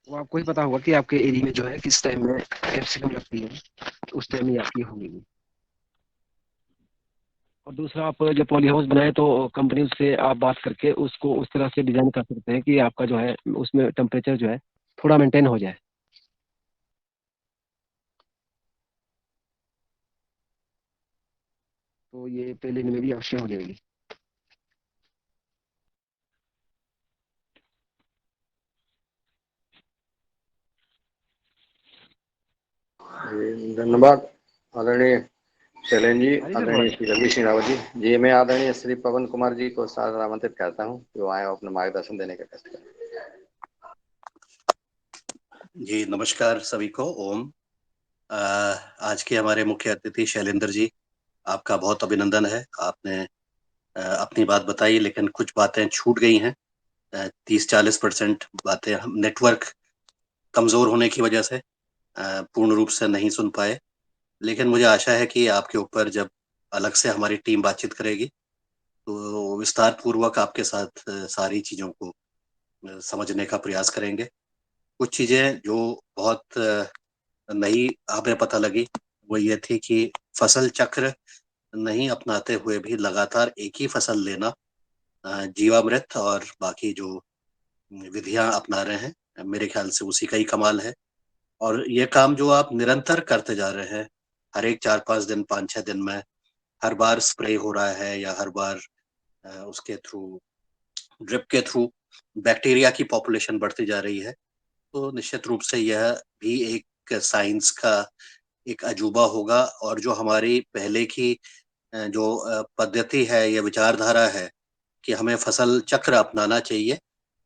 वो आपको ही पता होगा कि आपके एरिया में जो है किस टाइम में कैप्सिकम लगती है, तो उस टाइम में आपकी होगी। और दूसरा, आप जब पॉली हाउस बनाए तो कंपनी से आप बात करके उसको उस तरह से डिजाइन कर सकते हैं कि आपका जो है उसमें टेम्परेचर जो है थोड़ा मेंटेन हो जाए। तो ये पहले में भी अवश्य हो जाएगी। धन्यवाद आदरणीय शैलेंद्र जी, हाँ जी सर, आदरणीय श्री रवि सिंह रावत जी। जी, मैं आदरणीय श्री पवन कुमार जी को सादर आमंत्रित करता हूँ कि वो आए और अपना मार्गदर्शन देने का कष्ट करें। जी नमस्कार सभी को। ओम। आज के हमारे मुख्य अतिथि शैलेंद्र जी, आपका बहुत अभिनंदन है। आपने अपनी बात बताई, लेकिन कुछ बातें छूट गई हैं। 30-40% बातें हम नेटवर्क कमजोर होने की वजह से पूर्ण रूप से नहीं सुन पाए। लेकिन मुझे आशा है कि आपके ऊपर जब अलग से हमारी टीम बातचीत करेगी तो विस्तार पूर्वक आपके साथ सारी चीजों को समझने का प्रयास करेंगे। कुछ चीजें जो बहुत नई हमें पता लगी वो ये थी कि फसल चक्र नहीं अपनाते हुए भी लगातार एक ही फसल लेना, जीवामृत और बाकी जो विधियां अपना रहे हैं, मेरे ख्याल से उसी का ही कमाल है। और ये काम जो आप निरंतर करते जा रहे हैं, हर एक 4-5 दिन 5-6 दिन में हर बार स्प्रे हो रहा है या हर बार उसके थ्रू, ड्रिप के थ्रू बैक्टीरिया की पॉपुलेशन बढ़ती जा रही है, तो निश्चित रूप से यह भी एक साइंस का एक अजूबा होगा। और जो हमारी पहले की जो पद्धति है या विचारधारा है कि हमें फसल चक्र अपनाना चाहिए,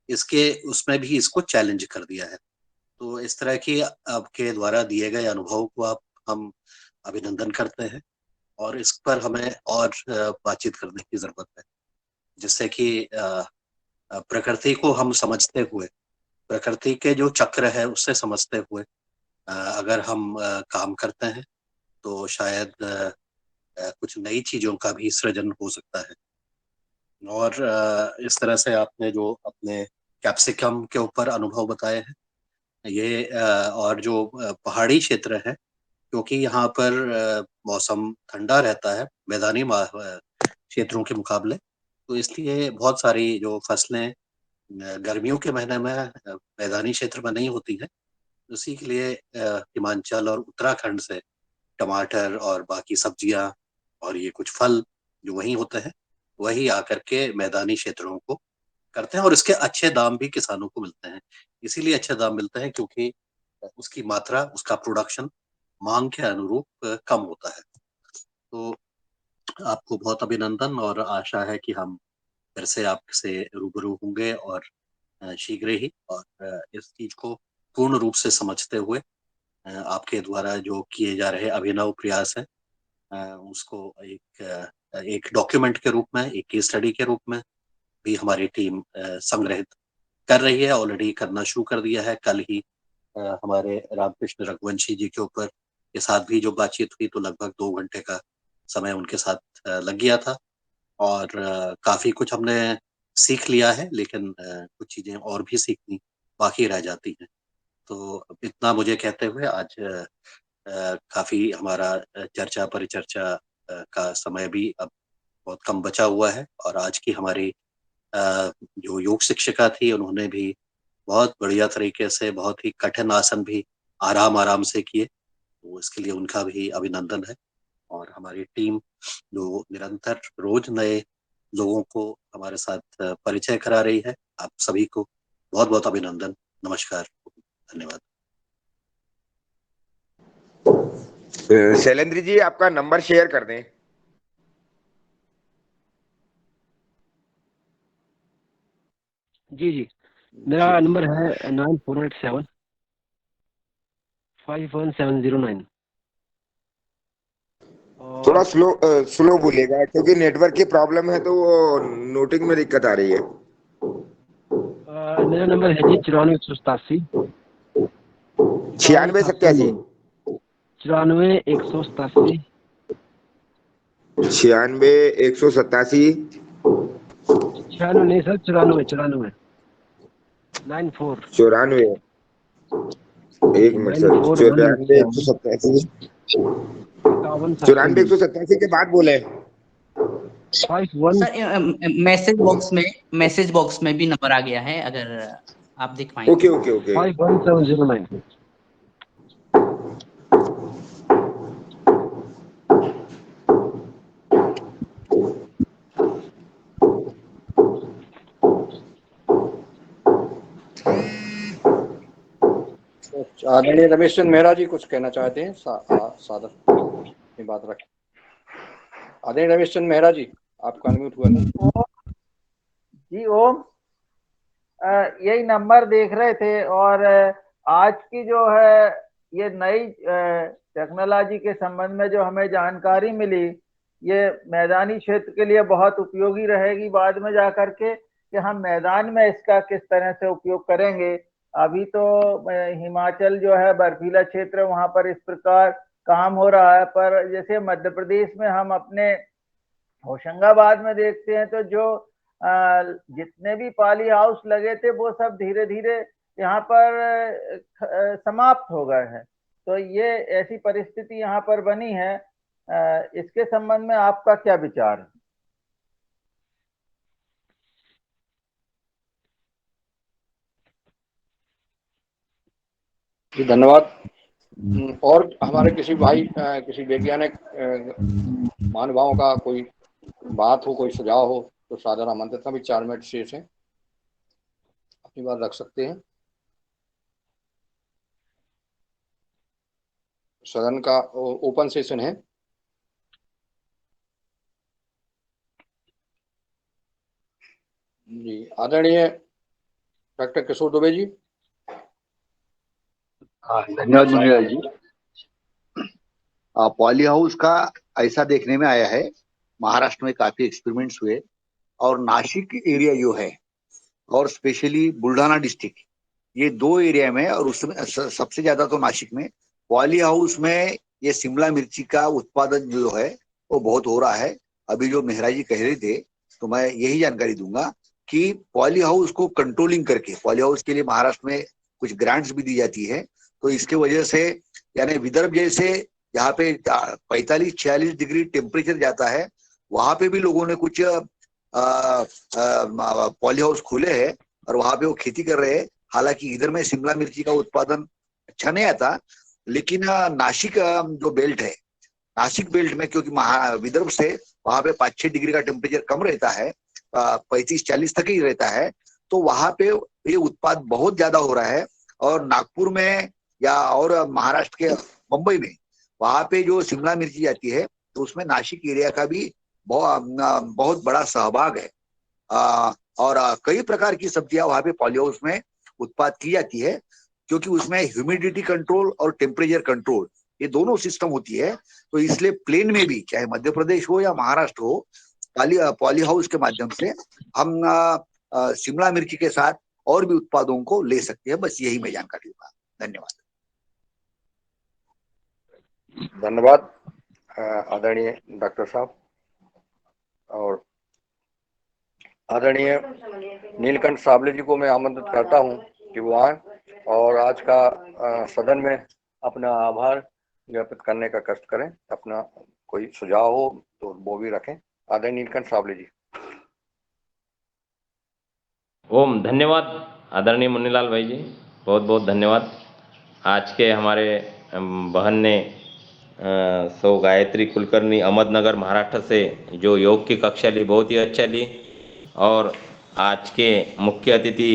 इसके उसमें भी इसको चैलेंज कर दिया है। तो इस तरह की आपके द्वारा दिए गए अनुभव को आप हम अभिनंदन करते हैं, और इस पर हमें और बातचीत करने की जरूरत है, जिससे कि प्रकृति को हम समझते हुए, प्रकृति के जो चक्र है उससे समझते हुए अगर हम काम करते हैं तो शायद कुछ नई चीजों का भी सृजन हो सकता है। और इस तरह से आपने जो अपने कैप्सिकम के ऊपर अनुभव बताए हैं, ये और जो पहाड़ी क्षेत्र है, क्योंकि यहाँ पर मौसम ठंडा रहता है मैदानी क्षेत्रों के मुकाबले, तो इसलिए बहुत सारी जो फसलें गर्मियों के महीने में मैदानी क्षेत्र में नहीं होती हैं। उसी के लिए हिमाचल और उत्तराखंड से टमाटर और बाकी सब्जियां और ये कुछ फल जो वहीं होते हैं, वही आकर के मैदानी क्षेत्रों को करते हैं, और इसके अच्छे दाम भी किसानों को मिलते हैं। इसीलिए अच्छे दाम मिलते हैं क्योंकि उसकी मात्रा, उसका प्रोडक्शन मांग के अनुरूप कम होता है। तो आपको बहुत अभिनंदन, और आशा है कि हम फिर से आपसे रूबरू होंगे और शीघ्र ही, और इस चीज को पूर्ण रूप से समझते हुए आपके द्वारा जो किए जा रहे अभिनव प्रयास है उसको एक डॉक्यूमेंट के रूप में, एक केस स्टडी के रूप में भी हमारी टीम संग्रहित कर रही है, ऑलरेडी करना शुरू कर दिया है। कल ही हमारे रामकृष्ण रघुवंशी जी के ऊपर के साथ भी जो बातचीत हुई, तो लगभग 2 घंटे का समय उनके साथ लग गया था, और काफी कुछ हमने सीख लिया है, लेकिन कुछ चीजें और भी सीखनी बाकी रह जाती हैं। तो इतना मुझे कहते हुए आज काफी हमारा चर्चा परिचर्चा का समय भी अब बहुत कम बचा हुआ है, और आज की हमारी जो योग शिक्षिका थी, उन्होंने भी बहुत बढ़िया तरीके से, बहुत ही कठिन आसन भी आराम आराम से किए, तो इसके लिए उनका भी अभिनंदन है। और हमारी टीम जो निरंतर रोज नए लोगों को हमारे साथ परिचय करा रही है, आप सभी को बहुत बहुत अभिनंदन, नमस्कार, धन्यवाद। शैलेंद्र जी, आपका नंबर शेयर कर दें। जी जी, मेरा नंबर है 9487 51709। थोड़ा और स्लो बोलिएगा, क्योंकि नेटवर्क की प्रॉब्लम है, तो वो नोटिंग में दिक्कत आ रही है। मेरा नंबर है जी 94 187 96 87 94 187 96 187 96 नहीं सर, 94 94 94। एक जी, मिनट सर, 94 187 94 5187 187 के बाद बोले। 51। सर मैसेज बॉक्स में भी नंबर आ गया है, अगर आप देख पाए ओके तो। Okay okay. 51709। आदरणीय रमेश चंद्र मेहरा जी कुछ कहना चाहते हैं? सादर अपनी बात रखें। आदरणीय रमेश चंद्र मेहरा जी, आपका अनम्यूट हुआ था। जी ओम, यही नंबर देख रहे थे, और आज की जो है ये नई टेक्नोलॉजी के संबंध में जो हमें जानकारी मिली, ये मैदानी क्षेत्र के लिए बहुत उपयोगी रहेगी बाद में जाकर के, कि हम मैदान में इसका किस तरह से उपयोग करेंगे। अभी तो हिमाचल जो है बर्फीला क्षेत्र, वहां पर इस प्रकार काम हो रहा है, पर जैसे मध्य प्रदेश में हम अपने होशंगाबाद में देखते हैं, तो जो जितने भी पाली हाउस लगे थे वो सब धीरे धीरे यहाँ पर समाप्त हो गए हैं। तो ये ऐसी परिस्थिति यहाँ पर बनी है, इसके संबंध में आपका क्या विचार है? जी धन्यवाद। और हमारे किसी भाई, किसी वैज्ञानिक महानुभावों का कोई बात हो, कोई सुझाव हो, तो सादर आमंत्रित हैं। अभी 4 मिनट शेष हैं, अपनी बात रख सकते हैं। सदन का ओपन सेशन है। जी, आदरणीय डॉक्टर किशोर दुबे जी। धन्यवाद मुनिलाल जी। पॉली हाउस का ऐसा देखने में आया है, महाराष्ट्र में काफी एक्सपेरिमेंट्स हुए, और नासिक एरिया जो है और स्पेशली बुल्ढाना डिस्ट्रिक्ट, ये दो एरिया में, और उसमें सबसे ज्यादा तो नासिक में पॉली हाउस में ये शिमला मिर्ची का उत्पादन जो है वो बहुत हो रहा है। अभी जो मेहरा जी कह रहे थे, तो मैं यही जानकारी दूंगा कि पॉली हाउस को कंट्रोलिंग करके, पॉली हाउस के लिए महाराष्ट्र में कुछ ग्रांट्स भी दी जाती है, तो इसके वजह से यानी विदर्भ जैसे यहाँ पे 45-46 डिग्री टेम्परेचर जाता है, वहां पे भी लोगों ने कुछ पॉली हाउस खोले हैं और वहां पे वो खेती कर रहे हैं। हालांकि इधर में शिमला मिर्ची का उत्पादन अच्छा नहीं आता, लेकिन नासिक जो बेल्ट है, नासिक बेल्ट में क्योंकि विदर्भ से वहां पे 5-6 डिग्री का टेम्परेचर कम रहता है, 35-40 तक ही रहता है, तो वहां पे ये उत्पाद बहुत ज्यादा हो रहा है। और नागपुर में या और महाराष्ट्र के मुंबई में वहां पे जो शिमला मिर्ची जाती है, तो उसमें नासिक एरिया का भी बहुत बड़ा सहभाग है। और कई प्रकार की सब्जियां वहां पे पॉली हाउस में उत्पाद की जाती है, क्योंकि उसमें ह्यूमिडिटी कंट्रोल और टेम्परेचर कंट्रोल ये दोनों सिस्टम होती है। तो इसलिए प्लेन में भी, चाहे मध्य प्रदेश हो या महाराष्ट्र हो, पॉली हाउस के माध्यम से हम शिमला मिर्ची के साथ और भी उत्पादों को ले सकते हैं। बस यही मैं जानकारी दूंगा। धन्यवाद। धन्यवाद आदरणीय डॉक्टर साहब। और आदरणीय नीलकंठ साबले जी को मैं आमंत्रित करता हूं कि वो आए और आज का सदन में अपना आभार ज्ञापित करने का कष्ट करें। अपना कोई सुझाव हो तो वो भी रखें। आदरणीय नीलकंठ साबले जी। ओम। धन्यवाद आदरणीय मुन्नीलाल भाई जी, बहुत बहुत धन्यवाद। आज के हमारे बहन ने सौ गायत्री कुलकर्णी अहमदनगर महाराष्ट्र से जो योग की कक्षा ली, बहुत ही अच्छा ली। और आज के मुख्य अतिथि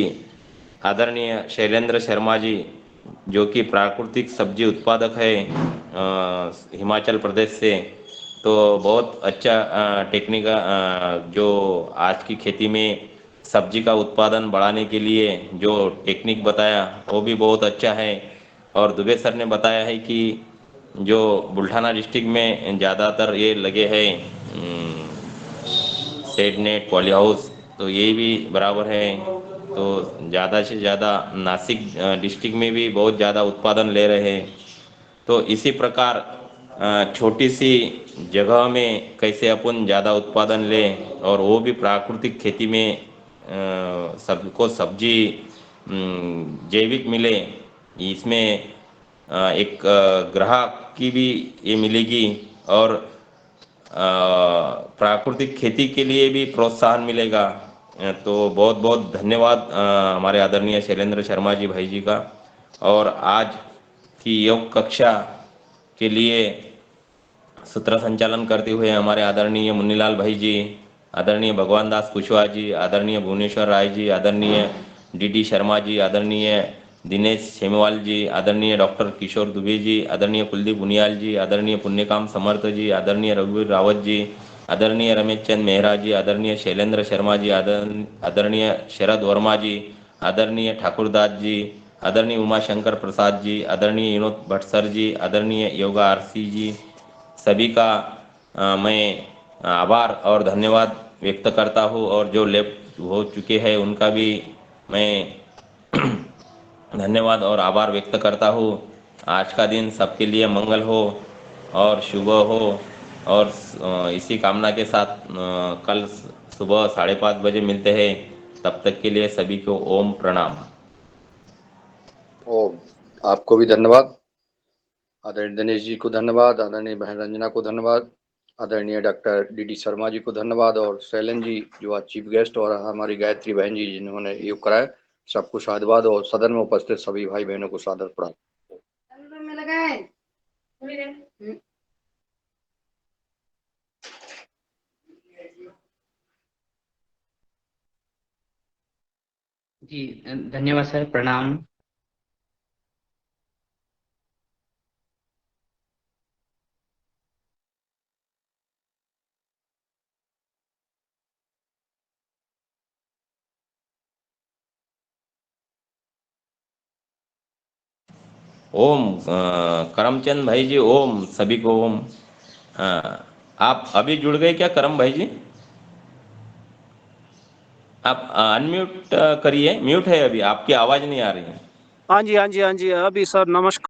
आदरणीय शैलेंद्र शर्मा जी, जो कि प्राकृतिक सब्जी उत्पादक है हिमाचल प्रदेश से, तो बहुत अच्छा टेक्निक जो आज की खेती में सब्जी का उत्पादन बढ़ाने के लिए जो टेक्निक बताया वो भी बहुत अच्छा है। और दुबे सर ने बताया है कि जो बुल्ढाना डिस्ट्रिक्ट में ज़्यादातर ये लगे हैं शेड नेट पॉली हाउस, तो ये भी बराबर है। तो ज़्यादा से ज़्यादा नासिक डिस्ट्रिक्ट में भी बहुत ज़्यादा उत्पादन ले रहे हैं। तो इसी प्रकार छोटी सी जगह में कैसे अपन ज़्यादा उत्पादन लें और वो भी प्राकृतिक खेती में सबको सब्जी जैविक मिले, इसमें एक ग्राहक की भी ये मिलेगी और प्राकृतिक खेती के लिए भी प्रोत्साहन मिलेगा। तो बहुत बहुत धन्यवाद हमारे आदरणीय शैलेंद्र शर्मा जी भाई जी का। और आज की योग कक्षा के लिए सूत्र संचालन करते हुए हमारे आदरणीय मुन्नीलाल भाई जी, आदरणीय भगवान दास कुशवाहा जी, आदरणीय भुवनेश्वर राय जी, आदरणीय डी शर्मा जी, आदरणीय दिनेश सेमवाल जी, आदरणीय डॉक्टर किशोर दुबे जी, आदरणीय कुलदीप बुनियाल जी, आदरणीय पुण्यकाम समर्थ जी, आदरणीय रघुवीर रावत जी, आदरणीय रमेश चंद मेहरा जी, आदरणीय शैलेंद्र शर्मा जी, आदरणीय शरद वर्मा जी, आदरणीय ठाकुरदास जी, आदरणीय उमाशंकर प्रसाद जी, आदरणीय विनोद भट्ट सर जी, आदरणीय योगा आरसी जी, सभी का मैं आभार और धन्यवाद व्यक्त करता हूँ। और जो लेफ्ट हो चुके हैं उनका भी मैं धन्यवाद और आभार व्यक्त करता हूँ। आज का दिन सबके लिए मंगल हो और शुभ हो। और इसी कामना के साथ कल सुबह 5:30 बजे मिलते हैं। तब तक के लिए सभी को ओम प्रणाम। ओम। आपको भी धन्यवाद, आदरणीय दिनेश जी को धन्यवाद, आदरणीय बहन रंजना को धन्यवाद, आदरणीय डॉक्टर डी शर्मा जी को धन्यवाद, और शैलेंद्र जी जो आज चीफ गेस्ट, और हमारी गायत्री बहन जी जिन्होंने योग कराया, सबको साधुवाद। और सदन में उपस्थित सभी भाई बहनों को सादर प्रणाम। जी धन्यवाद सर, प्रणाम। ओम। करमचंद भाई जी ओम, सभी को ओम। आप अभी जुड़ गए क्या करम भाई जी? आप अनम्यूट करिए, म्यूट है अभी, आपकी आवाज नहीं आ रही है। हाँ जी हाँ जी हाँ जी, अभी सर नमस्कार।